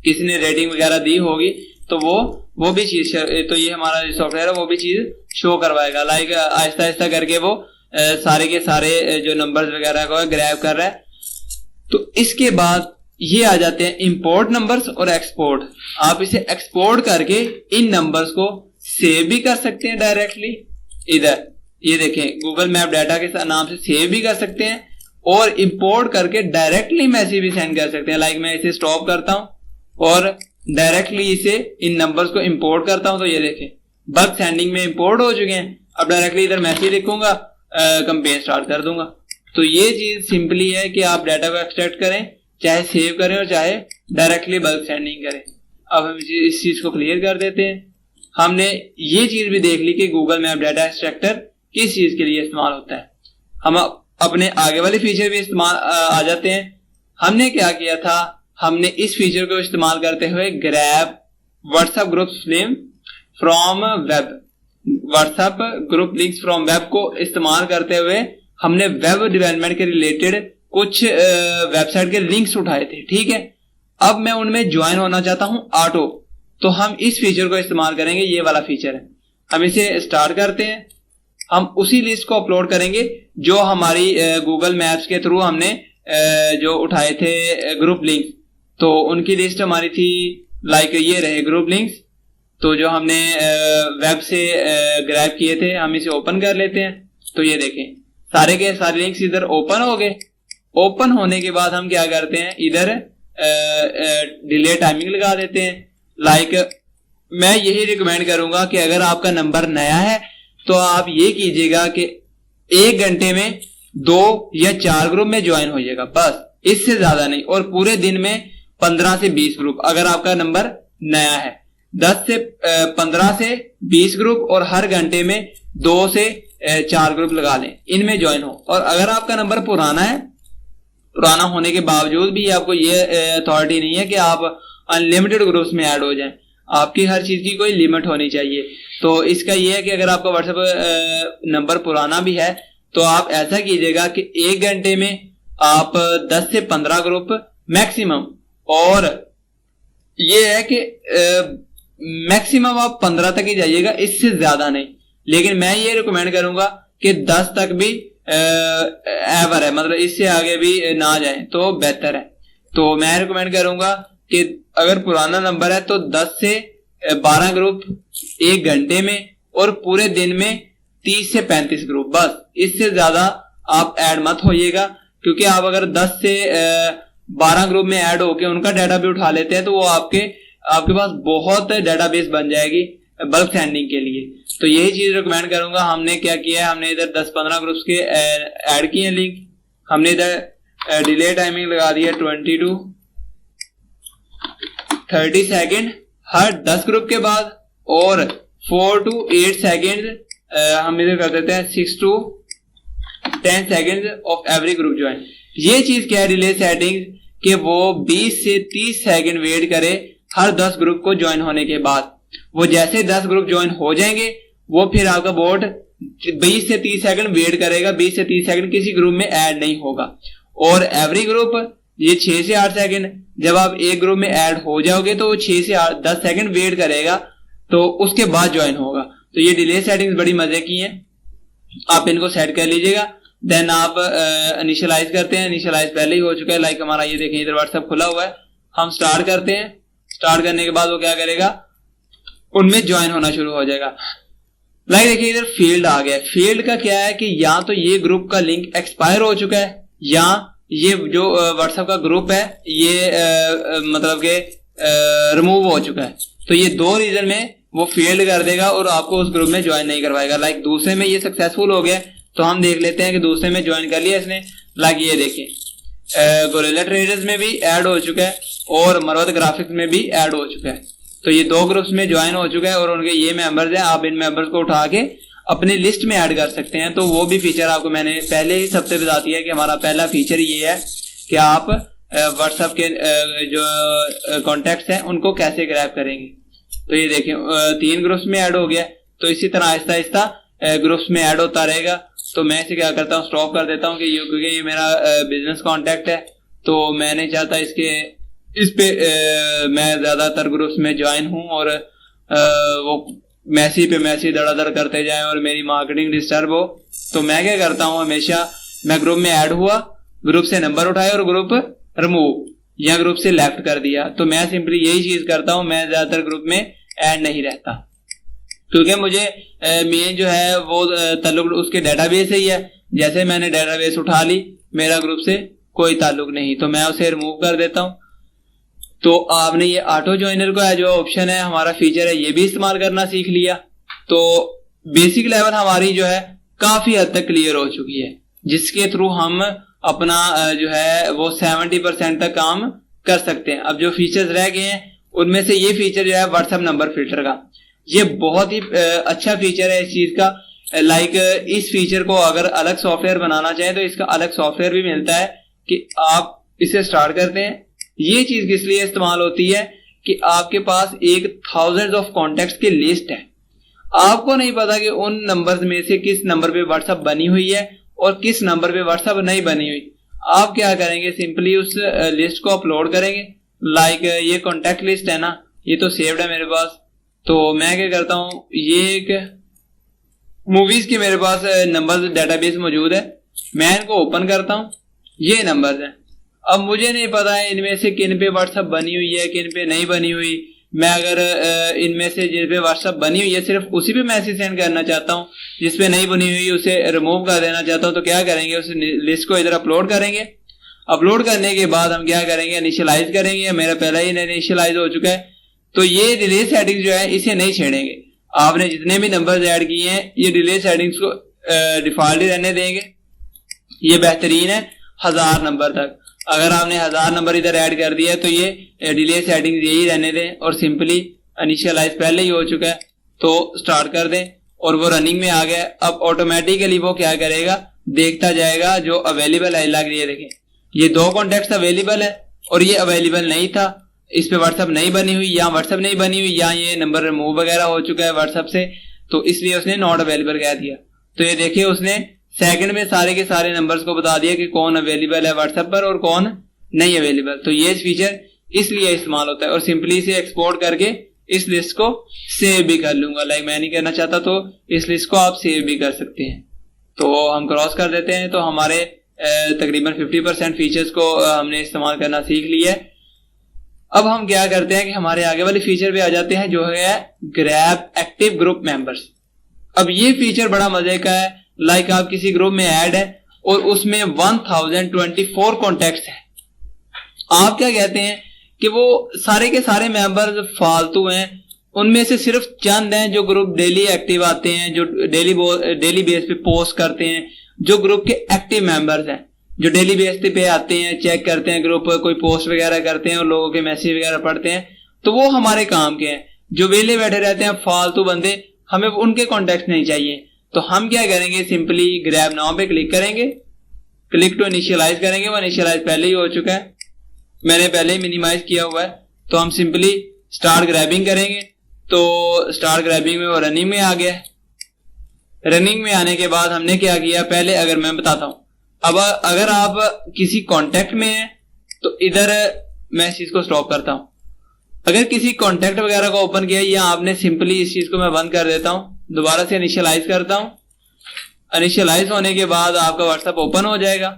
किसी ने रेटिंग वगैरह दी होगी, तो वो भी चीज, तो ये हमारा सॉफ्टवेयर है वो भी चीज शो करवाएगा। लाइक आहिस्ता आहिस्ता करके वो सारे के सारे जो नंबर्स वगैरह को ग्रैब कर रहा है। तो इसके बाद ये आ जाते हैं इंपोर्ट नंबर्स और एक्सपोर्ट। आप इसे एक्सपोर्ट करके इन नंबर्स को सेव भी कर सकते हैं डायरेक्टली इधर, ये देखें गूगल मैप डाटा के नाम से सेव भी कर सकते हैं, और इंपोर्ट करके डायरेक्टली मैसेज भी सेंड कर सकते हैं। लाइक मैं इसे स्टॉप करता हूं और डायरेक्टली इसे इन नंबर्स को इंपोर्ट करता हूं, तो ये देखें बल्क सेंडिंग में इंपोर्ट हो चुके हैं। अब डायरेक्टली इधर मैसेज लिखूंगा, कंपेन स्टार्ट कर दूंगा। तो ये चीज सिंपली है कि आप डाटा को एक्सट्रैक्ट करें, चाहे सेव करें और चाहे डायरेक्टली बल्क सेंडिंग करें। अब हम इस चीज को क्लियर कर देते हैं। हमने ये चीज भी देख ली कि गूगल मैप डाटा एक्सट्रैक्टर किस चीज के लिए इस्तेमाल होता है। हम अपने आगे वाले फीचर भी इस्तेमाल आ जाते हैं। हमने क्या किया था, हमने इस फीचर को इस्तेमाल करते हुए grab WhatsApp group link from web, WhatsApp group links from web को इस्तेमाल करते हुए हमने वेब डेवलपमेंट के रिलेटेड कुछ वेबसाइट के लिंक्स उठाए थे। ठीक है, अब मैं उनमें ज्वाइन होना चाहता हूं ऑटो, तो हम इस फीचर को इस्तेमाल करेंगे। ये वाला फीचर है, हम इसे स्टार्ट करते हैं। हम उसी लिस्ट को अपलोड करेंगे जो हमारी गूगल मैप्स के थ्रू हमने जो उठाए थे ग्रुप लिंक्स। तो उनकी लिस्ट हमारी थी लाइक ये रहे ग्रुप लिंक्स। तो जो हमने वेब से ग्रैब किए थे, हम इसे ओपन कर लेते हैं। तो ये देखें सारे के सारे लिंक्स इधर ओपन हो गए। ओपन होने के बाद हम क्या करते हैं, इधर डिले टाइमिंग लगा देते हैं। लाइक मैं यही रिकमेंड करूंगा कि अगर आपका नंबर नया है तो आप ये कीजिएगा कि 1 घंटे में 2 या 4 ग्रुप में ज्वाइन हो जाएगा, बस इससे ज्यादा नहीं। और पूरे दिन में 15 से 20 ग्रुप, अगर आपका नंबर नया है 15 से 20 ग्रुप, और हर घंटे में 2 से 4 ग्रुप लगा लें, इनमें ज्वाइन हो। और अगर आपका नंबर पुराना है, पुराना होने के बावजूद भी आपको ये अथॉरिटी नहीं है कि आप अनलिमिटेड ग्रुप्स में ऐड हो जाएं, आपकी हर चीज की कोई लिमिट होनी चाहिए। तो इसका ये है कि अगर आपका व्हाट्सएप नंबर पुराना भी है तो आप ऐसा कीजिएगा कि 1 घंटे में आप 10 से 15 ग्रुप मैक्सिमम, और ये है कि मैक्सिमम आप 15 तक ही जाइएगा, इससे ज्यादा नहीं। लेकिन मैं ये रिकमेंड करूंगा कि 10 तक भी एवर है, मतलब इससे आगे भी ना जाए तो बेहतर है। तो मैं रिकमेंड करूंगा कि अगर पुराना नंबर है तो 10 से 12 ग्रुप 1 घंटे में, और पूरे दिन में 30 से 35 ग्रुप, बस इससे ज्यादा आप ऐड मत होइएगा। क्योंकि आप अगर 10 से 12 ग्रुप में ऐड होके उनका डाटा भी उठा लेते हैं तो वो आपके पास बहुत डेटाबेस बन जाएगी बल्क सेंडिंग के लिए। तो यही चीज रिकमेंड करूंगा। हमने क्या किया है, हमने इधर 10-15 ग्रुप्स के ऐड किए लिंक। हमने इधर डिले टाइमिंग लगा दी है 20 to 30 सेकेंड हर 10 ग्रुप के बाद, और 4 to 8 सेकेंड हम इधर कर देते हैं 6 to 10 second of every group join. ये चीज क्या है डिले सेटिंग, कि वो 20 से 30 सेकेंड वेट करे हर 10 ग्रुप को ज्वाइन होने के बाद। वो जैसे 10 ग्रुप ज्वाइन हो जाएंगे वो फिर आपका बोट 20 से 30 सेकंड वेट करेगा, 20 से 30 सेकंड किसी ग्रुप में ऐड नहीं होगा। और एवरी ग्रुप ये 6 से 8 सेकंड, जब आप एक ग्रुप में ऐड हो जाओगे तो वो 6 से 10 सेकंड वेट करेगा, तो उसके बाद ज्वाइन होगा। तो ये डिले सेटिंग्स बड़ी मजे की हैं, आप इनको सेट कर लीजिएगा। देन आप इनिशियलाइज करते हैं। इनिशियलाइज पहले ही हो चुका है, लाइक हमारा ये देखें इधर व्हाट्सएप खुला हुआ है। हम स्टार्ट करते हैं। स्टार्ट करने के बाद वो क्या करेगा, उनमें ज्वाइन होना शुरू हो जाएगा। लाइक देखिए इधर फील्ड आ गया। फील्ड का क्या है कि या तो ये ग्रुप का लिंक एक्सपायर हो चुका है, या ये जो व्हाट्सएप का ग्रुप है ये मतलब के रिमूव हो चुका है। तो ये 2 रीजन में वो फेल्ड कर देगा और आपको उस ग्रुप में ज्वाइन नहीं करवाएगा। लाइक दूसरे में ये सक्सेसफुल हो गया, तो हम देख लेते हैं कि दूसरे में ज्वाइन कर लिया इसने। लाइक ये देखिए गोरिल्ला ट्रेडर्स में भी ऐड हो चुका है और मरवत ग्राफिक्स में भी ऐड हो चुका है। तो ये 2 ग्रुप्स में ज्वाइन हो चुका है और उनके ये मेंबर्स हैं। आप इन मेंबर्स को उठा के अपनी लिस्ट में ऐड कर सकते हैं। तो वो भी फीचर आपको मैंने पहले ही सबसे बता दिया है कि हमारा पहला फीचर ये है कि आप व्हाट्सएप के जो कॉन्टेक्ट्स हैं उनको कैसे ग्रैब करेंगे। तो ये देखिए 3 ग्रुप्स में ऐड हो गया। तो इसी तरह आहिस्ता आहिस्ता ग्रुप्स में ऐड होता रहेगा। तो मैं इसे क्या करता हूँ, स्टॉप कर देता हूँ कि क्योंकि ये मेरा बिजनेस कॉन्टैक्ट है, तो मैं नहीं चाहता इस पे मैं ज्यादातर ग्रुप्स में ज्वाइन हूँ और वो मैसेज पे मैसेज धड़ाधड़ करते जाए और मेरी मार्केटिंग डिस्टर्ब हो। तो मैं क्या करता हूँ, हमेशा मैं ग्रुप में ऐड हुआ, ग्रुप से नंबर उठाया और ग्रुप रिमूव या ग्रुप से लेफ्ट कर दिया। तो मैं सिंपली यही चीज करता हूँ, मैं ज्यादातर ग्रुप में ऐड नहीं रहता क्योंकि मुझे मेन जो है वो ताल्लुक उसके डेटाबेस से ही है। जैसे मैंने डेटाबेस उठा ली, मेरा ग्रुप से कोई ताल्लुक नहीं, तो मैं उसे रिमूव कर देता हूँ। तो आपने ये ऑटो ज्वाइनर का जो ऑप्शन है, हमारा फीचर है, ये भी इस्तेमाल करना सीख लिया। तो बेसिक लेवल हमारी जो है काफी हद तक क्लियर हो चुकी है, जिसके थ्रू हम अपना जो है वो 70% तक काम कर सकते हैं। अब जो फीचर्स रह गए हैं उनमें से ये फीचर जो है व्हाट्सएप नंबर फिल्टर का, ये बहुत ही अच्छा फीचर है इस चीज का। लाइक इस फीचर को अगर अलग सॉफ्टवेयर बनाना चाहें तो इसका अलग सॉफ्टवेयर भी मिलता है कि आप इसे स्टार्ट करते हैं। ये चीज किस लिए इस्तेमाल होती है कि आपके पास एक थाउजेंड्स ऑफ कॉन्टेक्ट्स की लिस्ट है, आपको नहीं पता कि उन नंबर्स में से किस नंबर पे व्हाट्सएप बनी हुई है और किस नंबर पे व्हाट्सएप नहीं बनी हुई। आप क्या करेंगे, सिंपली उस लिस्ट को अपलोड करेंगे। लाइक ये कॉन्टेक्ट लिस्ट है ना, ये तो सेव्ड है मेरे पास। तो मैं क्या करता हूं, ये एक मूवीज के मेरे पास नंबर डेटाबेस मौजूद है, मैं इनको ओपन करता हूँ, ये नंबर्स हैं। अब मुझे नहीं पता है इनमें से किन पे व्हाट्सएप बनी हुई है, किन पे नहीं बनी हुई। मैं अगर इनमें से जिन पे व्हाट्सएप बनी हुई है सिर्फ उसी पे मैसेज सेंड करना चाहता हूँ, जिस पे नहीं बनी हुई उसे रिमूव कर देना चाहता हूँ, तो क्या करेंगे, उस लिस्ट को इधर अपलोड करेंगे। अपलोड करने के बाद हम क्या करेंगे, इनिशियलाइज करेंगे। मेरा पहला ही इनिशियलाइज हो चुका है, तो ये डिले सेटिंग्स जो है इसे नहीं छेड़ेंगे। आपने जितने भी नंबर्स ऐड किए हैं ये डिले सेटिंग्स को डिफॉल्ट ही रहने देंगे। ये बेहतरीन है 1000 नंबर तक। अगर आपने 1000 नंबर इधर ऐड कर दिया तो ये डिले सेटिंग्स यही रहने दें, और सिंपली इनिशियलाइज पहले ही हो चुका है तो स्टार्ट कर दें, और वो रनिंग में आ गया। अब ऑटोमेटिकली वो क्या करेगा, देखता जाएगा जो अवेलेबल है। लग रही है, देखें ये 2 कॉन्टेक्ट अवेलेबल है और ये अवेलेबल नहीं था, इस पे व्हाट्सएप नहीं बनी हुई, या व्हाट्सएप नहीं बनी हुई, या ये नंबर रिमूव वगैरह हो चुका है व्हाट्सएप से, तो इसलिए उसने नॉट अवेलेबल कह दिया। तो ये देखिए उसने सेकंड में सारे के सारे नंबर्स को बता दिया कि कौन अवेलेबल है व्हाट्सएप पर और कौन नहीं अवेलेबल। तो ये फीचर इसलिए इस्तेमाल होता है, और सिंपली इसे एक्सपोर्ट करके इस लिस्ट को सेव भी कर लूंगा। लाइक मैं नहीं करना चाहता तो इस लिस्ट को आप सेव भी कर सकते हैं। तो हम क्रॉस कर देते हैं, तो हमारे तकरीबन 50% फीचर्स को हमने इस्तेमाल करना सीख लिया है। अब हम क्या करते हैं कि हमारे आगे वाले फीचर पे आ जाते हैं, जो है ग्रैब एक्टिव ग्रुप मेंबर्स। अब ये फीचर बड़ा मजे का है। लाइक आप किसी ग्रुप में ऐड है और उसमें 1024 कॉन्टेक्ट्स हैं। आप क्या कहते हैं कि वो सारे के सारे मेंबर्स फालतू हैं, उनमें से सिर्फ चंद हैं जो ग्रुप डेली एक्टिव आते हैं, जो डेली बेस पे पोस्ट करते हैं, जो ग्रुप के एक्टिव मेंबर्स हैं, जो डेली बेस पे आते हैं, चेक करते हैं ग्रुप, कोई पोस्ट वगैरह करते हैं और लोगों के मैसेज वगैरह पढ़ते हैं, तो वो हमारे काम के हैं। जो वेले बैठे रहते हैं फालतू बंदे, हमें उनके कॉन्टेक्ट नहीं चाहिए। तो हम क्या करेंगे, सिंपली ग्रैब नाउ पे क्लिक करेंगे, क्लिक टू इनिशियलाइज करेंगे। वो इनिशियलाइज पहले ही हो चुका है, मैंने पहले ही मिनिमाइज किया हुआ है। तो हम सिंपली स्टार्ट ग्रैबिंग करेंगे, तो स्टार्ट ग्रैबिंग में वो रनिंग में आ गया है। रनिंग में आने के बाद हमने क्या किया, पहले अगर मैं बताता हूं, अब अगर आप किसी कांटेक्ट में हैं तो इधर मैं इस चीज को स्टॉप करता हूं। अगर किसी कांटेक्ट वगैरह को ओपन किया, या आपने सिंपली इस चीज को मैं बंद कर देता हूं, दोबारा से इनिशियलाइज करता हूं। इनिशियलाइज होने के बाद आपका व्हाट्सएप ओपन हो जाएगा।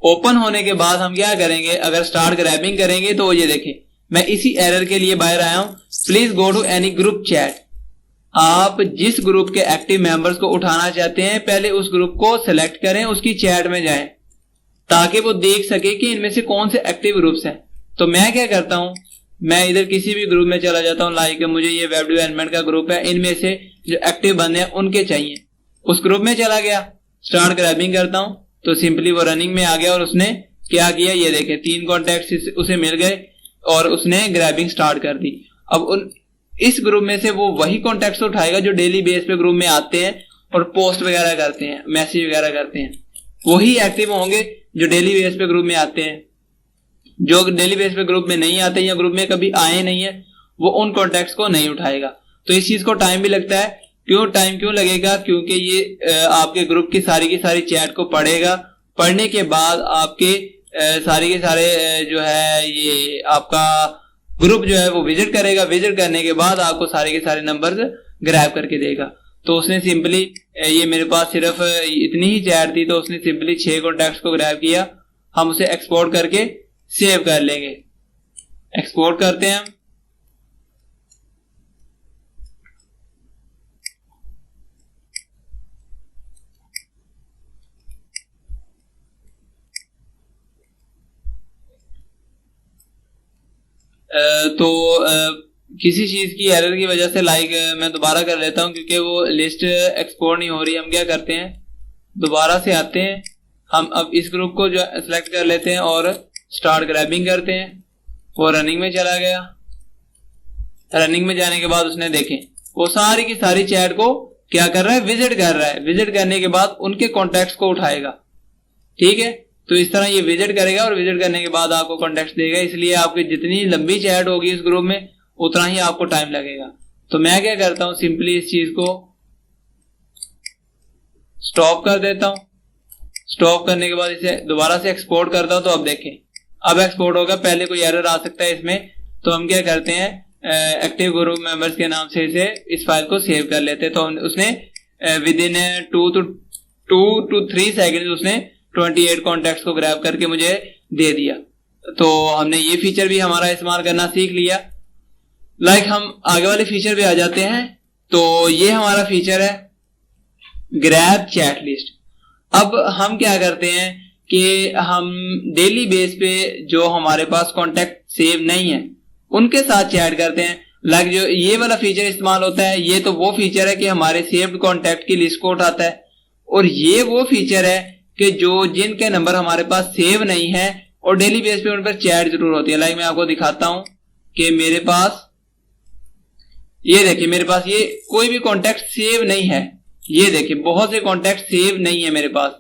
ओपन होने के बाद हम क्या करेंगे, अगर स्टार्ट ग्रैबिंग करेंगे तो ये देखें मैं इसी एरर के लिए बाहर आया हूं, please go to any group chat. आप जिस ग्रुप के एक्टिव मेंबर्स को उठाना चाहते हैं पहले उस ग्रुप को सिलेक्ट करें, उसकी चैट में जाएं ताकि वो देख सके कि इनमें से कौन से एक्टिव ग्रुप्स हैं। तो मैं क्या करता हूं, मैं इधर किसी भी ग्रुप में चला जाता हूं। लाइक मुझे ये वेब डेवलपमेंट का ग्रुप है, इनमें से जो एक्टिव बंदे हैं उनके चाहिए, उस ग्रुप में चला गया, स्टार्ट ग्रैबिंग करता हूं तो सिंपली वो रनिंग में आ गया। और उसने क्या किया, ये देखें 3 कॉन्टेक्ट उसे मिल गए और उसने ग्रैबिंग स्टार्ट कर दी। अब इस ग्रुप में से वो वही कॉन्टेक्ट उठाएगा जो डेली बेस पे ग्रुप में आते हैं और पोस्ट वगैरह करते हैं, मैसेज वगैरह करते हैं, वही एक्टिव होंगे जो डेली बेस पे ग्रुप में आते हैं। जो डेली बेस पे ग्रुप में नहीं आते या ग्रुप में कभी आए नहीं है, वो उन कॉन्टेक्ट्स को नहीं उठाएगा। तो इस चीज को टाइम भी लगता है। टाइम क्यों लगेगा, क्योंकि ये आपके ग्रुप की सारी चैट को पढ़ेगा। पढ़ने के बाद आपके सारे के सारे जो है ये आपका ग्रुप जो है वो विजिट करेगा। विजिट करने के बाद आपको सारे के सारे नंबर्स ग्रैब करके देगा। तो उसने सिंपली ये मेरे पास सिर्फ इतनी ही चैट थी, तो उसने सिंपली 6 कॉन्टैक्ट्स को ग्रैब किया। हम उसे एक्सपोर्ट करके सेव कर लेंगे। एक्सपोर्ट करते हैं हम। किसी चीज की एरर की वजह से लाइक मैं दोबारा कर लेता हूं क्योंकि वो लिस्ट एक्सपोर्ट नहीं हो रही। हम क्या करते हैं, दोबारा से आते हैं, हम अब इस ग्रुप को जो सेलेक्ट कर लेते हैं और स्टार्ट ग्रैबिंग करते हैं। वो रनिंग में चला गया। रनिंग में जाने के बाद उसने देखें वो सारी की सारी चैट को क्या कर रहा है, विजिट कर रहा है। विजिट करने के बाद उनके कॉन्टैक्ट्स को उठाएगा। ठीक है, तो इस तरह ये विजिट करेगा और विजिट करने के बाद आपको कॉन्टैक्ट देगा। इसलिए आपकी जितनी लंबी चैट होगी इस ग्रुप में उतना ही आपको टाइम लगेगा। तो मैं क्या करता हूं, सिंपली इस चीज को स्टॉप कर देता हूं। स्टॉप करने के बाद इसे दोबारा से एक्सपोर्ट करता हूं। तो अब देखें, अब एक्सपोर्ट होगा। पहले कोई एरर आ सकता है इसमें, तो हम क्या करते हैं, एक्टिव ग्रुप मेंबर्स के नाम से इस फाइल को सेव कर लेते। तो उसने विद इन 2 to 3 सेकेंड उसने 28 कॉन्टैक्ट्स को ग्रैब करके मुझे दे दिया। तो हमने ये फीचर भी हमारा इस्तेमाल करना सीख लिया। हम आगे वाले फीचर पे आ जाते हैं। तो ये हमारा फीचर है ग्रैब चैट लिस्ट। अब हम क्या करते हैं कि हम डेली बेस पे जो हमारे पास कॉन्टैक्ट सेव नहीं है उनके साथ चैट करते हैं। जो ये वाला फीचर इस्तेमाल होता है, ये तो वो फीचर है कि हमारे सेव्ड कॉन्टैक्ट की लिस्ट को उठाता है, और ये वो फीचर है कि जो जिनके नंबर हमारे पास सेव नहीं है और डेली बेस पे उन पर चैट जरूर होती है। मैं आपको दिखाता हूं कि मेरे पास ये देखिए, मेरे पास ये कोई भी कॉन्टैक्ट सेव नहीं है। ये देखिए बहुत से कॉन्टैक्ट सेव नहीं है मेरे पास,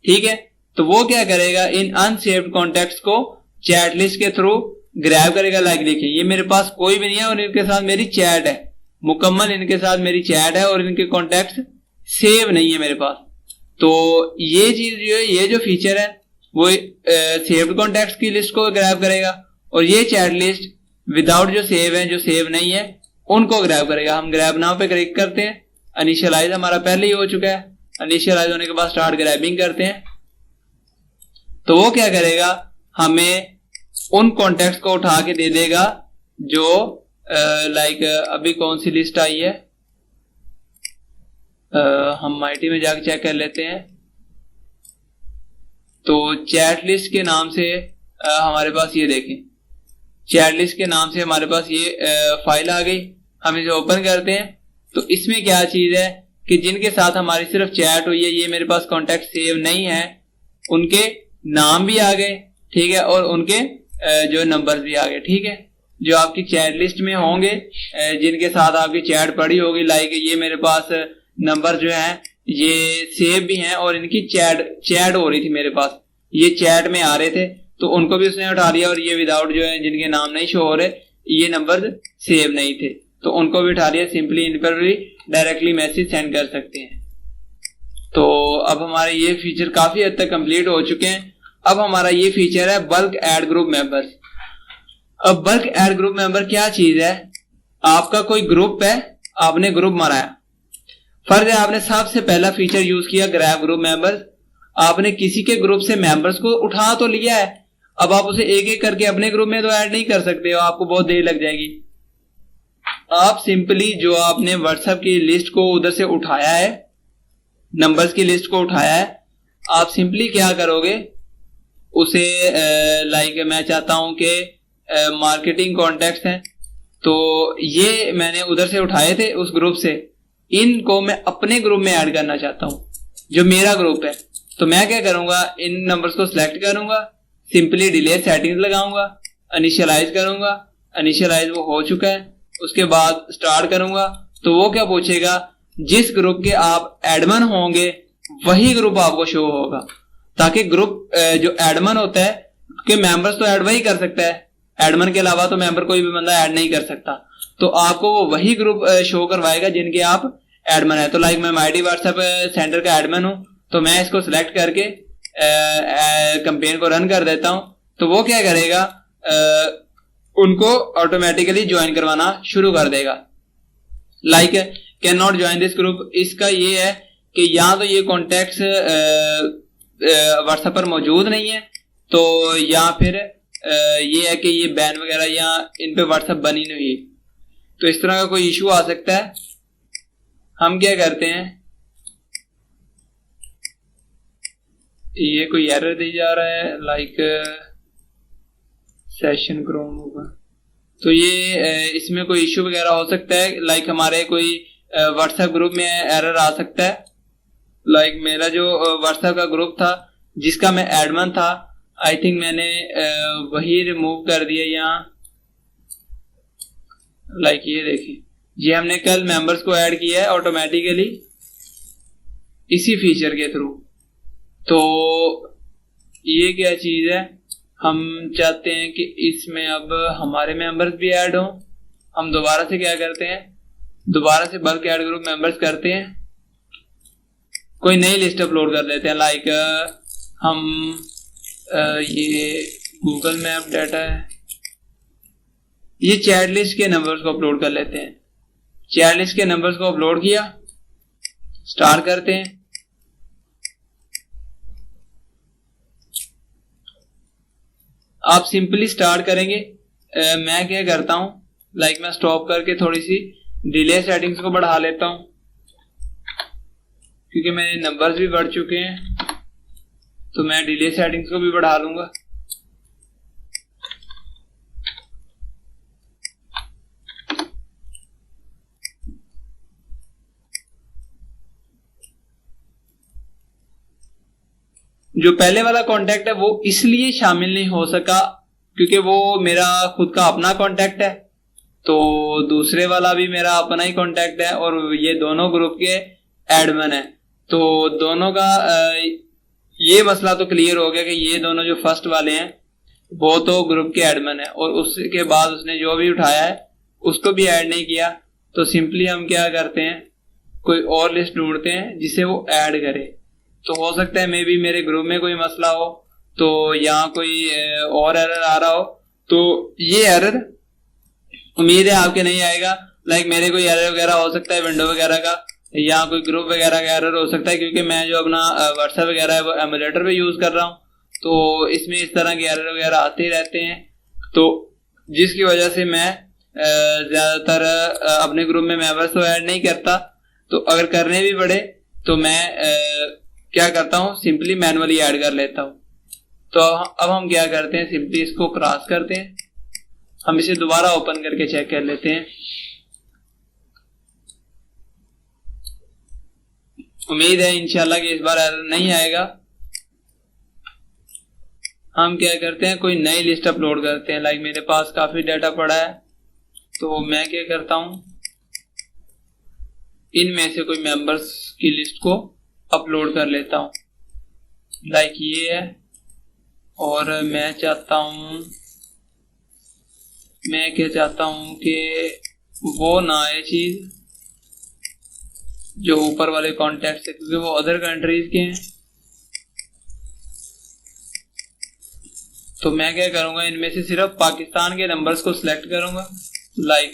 ठीक है। तो वो क्या करेगा, इन अनसेव्ड कॉन्टैक्ट्स को चैट लिस्ट के थ्रू ग्रैब करेगा। देखिए ये मेरे पास कोई भी नहीं है और इनके साथ मेरी चैट है, मुकम्मल इनके साथ मेरी चैट है और इनके कॉन्टैक्ट्स सेव नहीं है मेरे पास। तो ये चीज जो है, ये जो फीचर है वो सेव्ड कॉन्टैक्ट्स की लिस्ट को ग्रैब करेगा और ये चैट लिस्ट विदाउट जो सेव है, जो सेव नहीं है, उनको ग्रैब करेगा। हम ग्रैब नाउ पे क्लिक करते हैं। इनिशियलाइज हमारा पहले ही हो चुका है। इनिशियलाइज होने के बाद स्टार्ट ग्रैबिंग करते हैं। तो वो क्या करेगा, हमें उन कॉन्टैक्ट्स को उठा के दे देगा जो अभी कौन सी लिस्ट आई है। हम माइटी में जाकर चेक कर लेते हैं। तो चैट लिस्ट के नाम से हमारे पास ये देखें, चैट लिस्ट के नाम से हमारे पास ये फाइल आ गई। हम इसे ओपन करते हैं। तो इसमें क्या चीज है कि जिनके साथ हमारी सिर्फ चैट हुई है, ये मेरे पास कॉन्टैक्ट सेव नहीं है, उनके नाम भी आ गए, ठीक है, और उनके जो नंबर्स भी आ गए, ठीक है, जो आपकी चैट लिस्ट में होंगे, जिनके साथ आपकी चैट पड़ी होगी। ये मेरे पास नंबर जो है ये सेव भी हैं और इनकी चैट हो रही थी मेरे पास, ये चैट में आ रहे थे, तो उनको भी उसने उठा लिया। और ये विदाउट जो है, जिनके नाम नहीं शो हो रहे, ये नंबर सेव नहीं थे, तो उनको भी उठा लिया। सिंपली इन पर भी डायरेक्टली मैसेज सेंड कर सकते हैं। तो अब हमारे ये फीचर काफी हद तक कंप्लीट हो चुके हैं। अब हमारा ये फीचर है बल्क ऐड ग्रुप मेंबर्स। अब बल्क ऐड ग्रुप मेंबर क्या चीज है, आपका कोई ग्रुप है, आपने ग्रुप बनाया, फर्ज है आपने सबसे पहला फीचर यूज किया ग्रैब ग्रुप मेंबर्स। आपने किसी के ग्रुप से मेंबर्स को उठा तो लिया है, अब आप उसे एक एक करके अपने ग्रुप में तो ऐड नहीं कर सकते हो, आपको बहुत देर लग जाएगी। आप सिंपली जो आपने व्हाट्सएप की लिस्ट को उधर से उठाया है, नंबर्स की लिस्ट को उठाया है, आप सिंपली क्या करोगे, उसे मैं चाहता हूं कि मार्केटिंग कॉन्टैक्ट्स हैं, तो ये मैंने उधर से उठाए थे उस ग्रुप से, इनको मैं अपने ग्रुप में ऐड करना चाहता हूं जो मेरा ग्रुप है। तो मैं क्या करूंगा, इन नंबर्स को सिलेक्ट करूंगा, सिंपली डिले सेटिंग्स लगाऊंगा, इनिशियलाइज करूंगा, इनिशियलाइज वो हो चुका है, उसके बाद स्टार्ट करूंगा। तो वो क्या पूछेगा, जिस ग्रुप के आप एडमिन होंगे वही ग्रुप आपको शो होगा, ताकि ग्रुप जो एडमिन होता है के मेंबर्स तो ऐड वही कर सकता है, एडमिन के अलावा तो मेंबर कोई भी बंदा ऐड नहीं कर सकता। तो आपको वो वही ग्रुप शो करवाएगा जिनके आप एडमिन है। तो मैं माइटी व्हाट्सएप सेंटर का एडमिन हूं, तो मैं इसको सिलेक्ट करके कैंपेन को रन कर देता हूं। तो वो क्या करेगा, उनको ऑटोमेटिकली ज्वाइन करवाना शुरू कर देगा। Can not join this group, इसका ये है कि या तो ये कॉन्टैक्ट्स व्हाट्सएप पर मौजूद नहीं है, तो या फिर ये है कि ये बैन वगैरह या इन पे व्हाट्सएप बनी नहीं है, तो इस तरह का कोई इशू आ सकता है। हम क्या करते हैं, ये कोई एरर दी जा रहा है सेशन क्रोम होगा, तो ये इसमें कोई इशू वगैरह हो सकता है। हमारे कोई व्हाट्सएप ग्रुप में एरर आ सकता है। मेरा जो व्हाट्सएप का ग्रुप था जिसका मैं एडमिन था, आई थिंक मैंने वही रिमूव कर दिया यहाँ। ये देखिए, ये हमने कल मेंबर्स को ऐड किया है ऑटोमेटिकली इसी फीचर के थ्रू। तो ये क्या चीज है, हम चाहते हैं कि इसमें अब हमारे मेंबर्स भी ऐड हों। हम दोबारा से क्या करते हैं, दोबारा से बल्क ऐड ग्रुप मेंबर्स करते हैं, कोई नई लिस्ट अपलोड कर देते हैं। हम ये गूगल मैप डाटा है, ये चैट लिस्ट के नंबर्स को अपलोड कर लेते हैं। चैट लिस्ट के नंबर्स को अपलोड किया, स्टार्ट करते हैं। आप सिंपली स्टार्ट करेंगे। मैं क्या करता हूं, मैं स्टॉप करके थोड़ी सी डिले सेटिंग्स को बढ़ा लेता हूं, क्योंकि मेरे नंबर्स भी बढ़ चुके हैं, तो मैं डिले सेटिंग्स को भी बढ़ा लूंगा। जो पहले वाला कांटेक्ट है वो इसलिए शामिल नहीं हो सका क्योंकि वो मेरा खुद का अपना कांटेक्ट है, तो दूसरे वाला भी मेरा अपना ही कांटेक्ट है और ये दोनों ग्रुप के एडमिन है। तो दोनों का ये मसला तो क्लियर हो गया कि ये दोनों जो फर्स्ट वाले हैं वो तो ग्रुप के एडमिन है, और उसके बाद उसने जो भी उठाया है उसको भी ऐड नहीं किया। तो सिंपली हम क्या करते हैं, कोई और लिस्ट ढूंढते हैं जिसे वो ऐड करे। तो हो सकता है मे बी मेरे ग्रुप में कोई मसला हो, तो यहाँ कोई और एरर आ रहा हो, तो ये एरर उम्मीद है आपके नहीं आएगा। मेरे कोई एरर वगैरह हो सकता है विंडो वगैरह का, या कोई ग्रुप वगैरह का एरर हो सकता है, क्योंकि मैं जो अपना व्हाट्सएप वगैरह है वो एमुलेटर पे यूज कर रहा हूँ, तो इसमें इस तरह के एरर वगैरह आते ही रहते हैं। तो जिसकी वजह से मैं ज्यादातर अपने ग्रुप में मेंबर्स तो ऐड नहीं करता, तो अगर करने भी पड़े तो मैं क्या करता हूँ, सिंपली मैनुअली ऐड कर लेता हूँ। तो अब हम क्या करते हैं, सिंपली इसको क्रॉस करते हैं। हम इसे दोबारा ओपन करके चेक कर लेते हैं। उम्मीद है इंशाल्लाह कि इस बार एरर नहीं आएगा। हम क्या करते हैं, कोई नई लिस्ट अपलोड करते हैं। मेरे पास काफी डाटा पड़ा है, तो मैं क्या करता हूं, इनमें से कोई मेंबर्स की लिस्ट को अपलोड कर लेता हूं। ये है, और मैं क्या चाहता हूं कि वो ना आए चीज जो ऊपर वाले कॉन्टेक्ट है, क्योंकि वो अदर कंट्रीज के हैं। तो मैं क्या करूंगा, इनमें से सिर्फ पाकिस्तान के नंबर्स को सिलेक्ट करूंगा।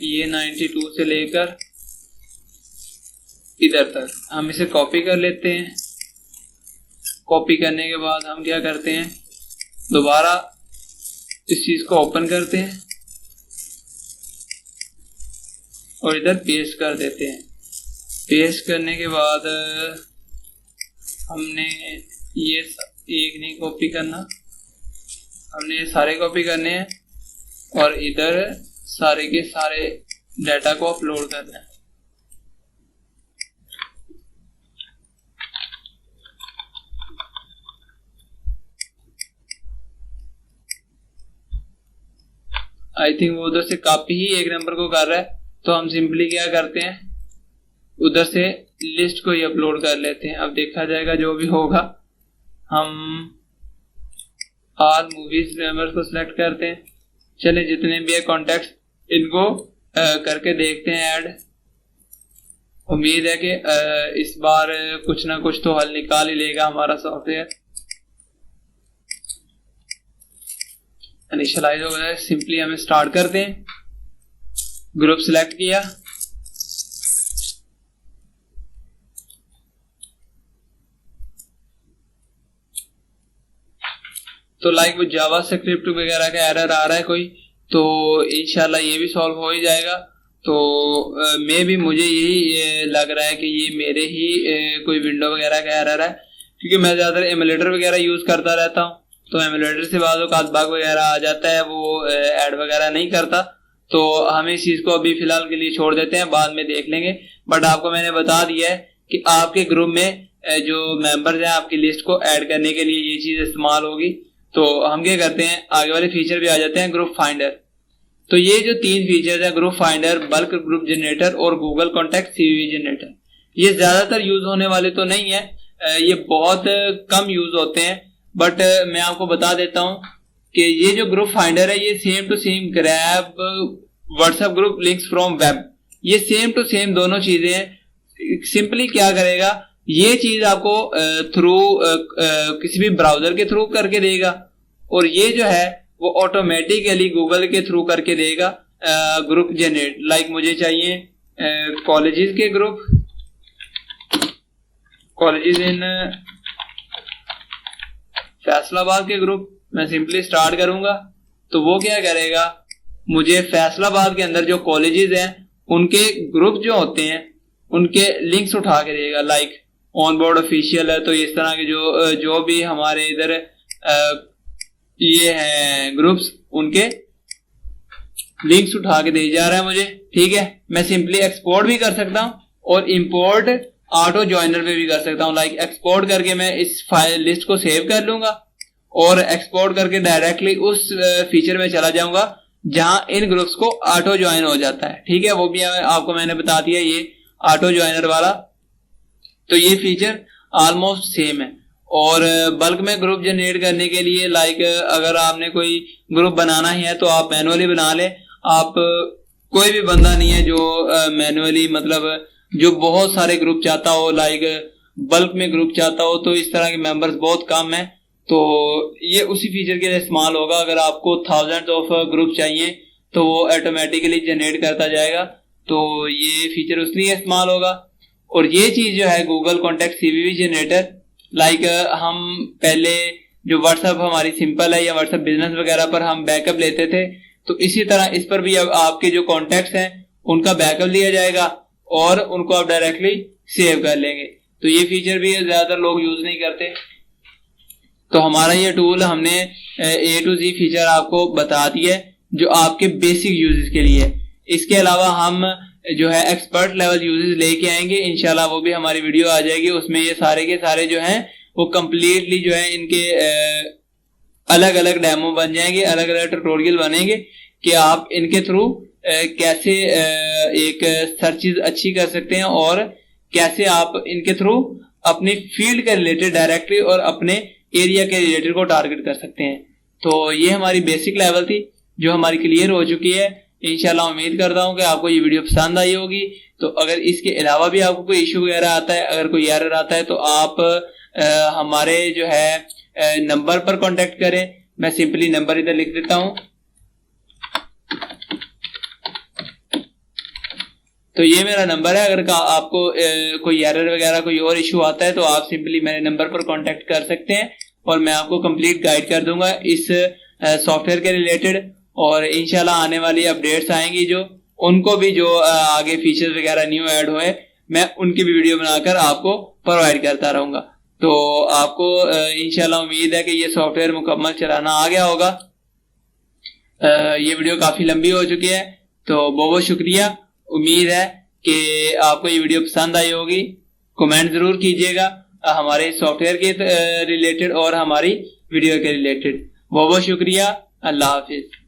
ये 92 से लेकर इधर तक हम इसे कॉपी कर लेते हैं। कॉपी करने के बाद हम क्या करते हैं, दोबारा इस चीज को ओपन करते हैं और इधर पेस्ट कर देते हैं। पेस्ट करने के बाद हमने ये एक नहीं कॉपी करना, हमने ये सारे कॉपी करने हैं और इधर सारे के सारे डाटा को अपलोड करना है। आई थिंक वो उधर से कॉपी ही एक नंबर को कर रहा है, तो हम सिंपली क्या करते हैं, उधर से लिस्ट को ही अपलोड कर लेते हैं। अब देखा जाएगा जो भी होगा। हम ऑल मूवीज मेंबर्स को सिलेक्ट करते हैं। चले जितने भी है कॉन्टेक्ट्स इनको करके देखते हैं ऐड। उम्मीद है कि इस बार कुछ ना कुछ तो हल निकाल ही लेगा हमारा सॉफ्टवेयर। इनिशियलाइज हो गया, सिंपली हमें स्टार्ट करते हैं। ग्रुप सिलेक्ट किया, तो वो जावा स्क्रिप्ट वगैरह का एरर आ रहा है कोई, तो इंशाल्लाह ये भी सॉल्व हो ही जाएगा। तो मुझे यही लग रहा है कि ये मेरे ही कोई विंडो वगैरह का एरर है, क्योंकि मैं ज्यादातर एमुलेटर वगैरह यूज करता रहता हूँ, तो एमुलेटर से बाद बग वगैरह आ जाता है, वो ऐड वगैरह नहीं करता। तो हम इस चीज को अभी फिलहाल के लिए छोड़ देते हैं, बाद में देख लेंगे। बट आपको मैंने बता दिया है कि आपके ग्रुप में जो मेंबर्स हैं आपकी लिस्ट को ऐड करने के लिए ये चीज इस्तेमाल होगी। तो हम क्या करते हैं, आगे वाले फीचर भी आ जाते हैं, ग्रुप फाइंडर। तो ये जो 3 फीचर्स है, group finder, bulk group generator और गूगल कॉन्टैक्ट सीवीवी जनरेटर, ये ज्यादातर यूज होने वाले तो नहीं है, ये बहुत कम यूज होते हैं। बट मैं आपको बता देता हूं कि ये जो ग्रुप फाइंडर है ये same to same grab WhatsApp group links from web, ये सेम टू सेम दोनों चीजें हैं। सिंपली क्या करेगा, ये चीज आपको थ्रू किसी भी ब्राउजर के थ्रू करके देगा, और ये जो है वो ऑटोमेटिकली गूगल के थ्रू करके देगा ग्रुप जनरेट, लाइक मुझे चाहिए कॉलेजेस के ग्रुप, कॉलेजेस इन फैसलाबाद के ग्रुप। मैं सिंपली स्टार्ट करूंगा तो वो क्या करेगा, मुझे फैसलाबाद के अंदर जो कॉलेजेस हैं उनके ग्रुप जो होते हैं उनके लिंक्स उठा के देगा। लाइक ऑन बोर्ड ऑफिशियल है तो इस तरह के जो भी हमारे इधर ये हैं ग्रुप्स, उनके लिंक्स उठा के दे जा रहा है मुझे। ठीक है, मैं सिंपली एक्सपोर्ट भी कर सकता हूं और इंपोर्ट ऑटो ज्वाइनर पे भी कर सकता हूं। लाइक एक्सपोर्ट करके मैं इस फाइल लिस्ट को सेव कर लूंगा और एक्सपोर्ट करके डायरेक्टली उस फीचर में चला जाऊंगा जहां इन ग्रुप्स को ऑटो ज्वाइन हो जाता है। ठीक है, वो भी आपको मैंने बता दिया, ये ऑटो ज्वाइनर वाला। तो ये फीचर ऑलमोस्ट सेम है। और बल्क में ग्रुप जनरेट करने के लिए लाइक अगर आपने कोई ग्रुप बनाना ही है तो आप मैनुअली बना ले। आप कोई भी बंदा नहीं है जो मैनुअली, मतलब जो बहुत सारे ग्रुप चाहता हो, लाइक बल्क में ग्रुप चाहता हो, तो इस तरह के मेंबर्स बहुत कम है। तो ये उसी फीचर के लिए इस्तेमाल होगा। अगर आपको थाउजेंड्स ऑफ ग्रुप चाहिए तो वो ऑटोमेटिकली जनरेट करता जाएगा, तो ये फीचर उसलिए इस्तेमाल होगा। और ये चीज जो है Google contact CVV generator, like हम पहले जो व्हाट्सएप हमारी सिंपल है या व्हाट्सएप बिजनेस वगैरह पर हम बैकअप लेते थे, तो इसी तरह इस पर भी अब आपके जो कॉन्टेक्ट्स हैं उनका बैकअप लिया जाएगा और उनको आप डायरेक्टली सेव कर लेंगे। तो ये फीचर भी ज्यादातर लोग यूज नहीं करते। तो हमारा ये टूल हमने A to Z फीचर आपको बता दिया है जो आपके बेसिक यूजेस के लिए है। इसके अलावा हम जो है एक्सपर्ट लेवल यूजेस लेके आएंगे इंशाल्लाह, वो भी हमारी वीडियो आ जाएगी। उसमें ये सारे के सारे जो हैं वो कंप्लीटली जो है इनके अलग अलग डेमो बन जाएंगे, अलग अलग ट्यूटोरियल बनेंगे कि आप इनके थ्रू कैसे एक सर्चेज अच्छी कर सकते हैं और कैसे आप इनके थ्रू अपनी फील्ड के रिलेटेड डायरेक्टली और अपने एरिया के रिलेटेड को टारगेट कर सकते हैं। तो ये हमारी बेसिक लेवल थी जो हमारी क्लियर हो चुकी है। इंशाल्लाह उम्मीद करता हूँ कि आपको ये वीडियो पसंद आई होगी। तो अगर इसके अलावा भी आपको कोई इशू वगैरह आता है, अगर कोई एरर आता है, तो आप हमारे जो है नंबर पर कांटेक्ट करें। मैं सिंपली नंबर इधर लिख देता हूँ। तो ये मेरा नंबर है। अगर आपको कोई एरर वगैरह कोई और इशू आता है तो आप सिंपली मेरे नंबर पर कांटेक्ट कर सकते हैं और मैं आपको कंप्लीट गाइड कर दूंगा इस सॉफ्टवेयर के रिलेटेड। और इंशाल्लाह आने वाली अपडेट्स आएंगी जो उनको भी जो आगे फीचर्स वगैरह न्यू ऐड हुए, मैं उनकी भी वीडियो बनाकर आपको प्रोवाइड करता रहूंगा। तो आपको इंशाल्लाह उम्मीद है कि ये सॉफ्टवेयर मुकम्मल चलाना आ गया होगा। ये वीडियो काफी लंबी हो चुकी है, तो बहुत बहुत शुक्रिया। उम्मीद है कि आपको ये वीडियो पसंद आई होगी। कमेंट जरूर कीजिएगा हमारे सॉफ्टवेयर के रिलेटेड और हमारी वीडियो के रिलेटेड। बहुत बहुत शुक्रिया। अल्लाह हाफिज।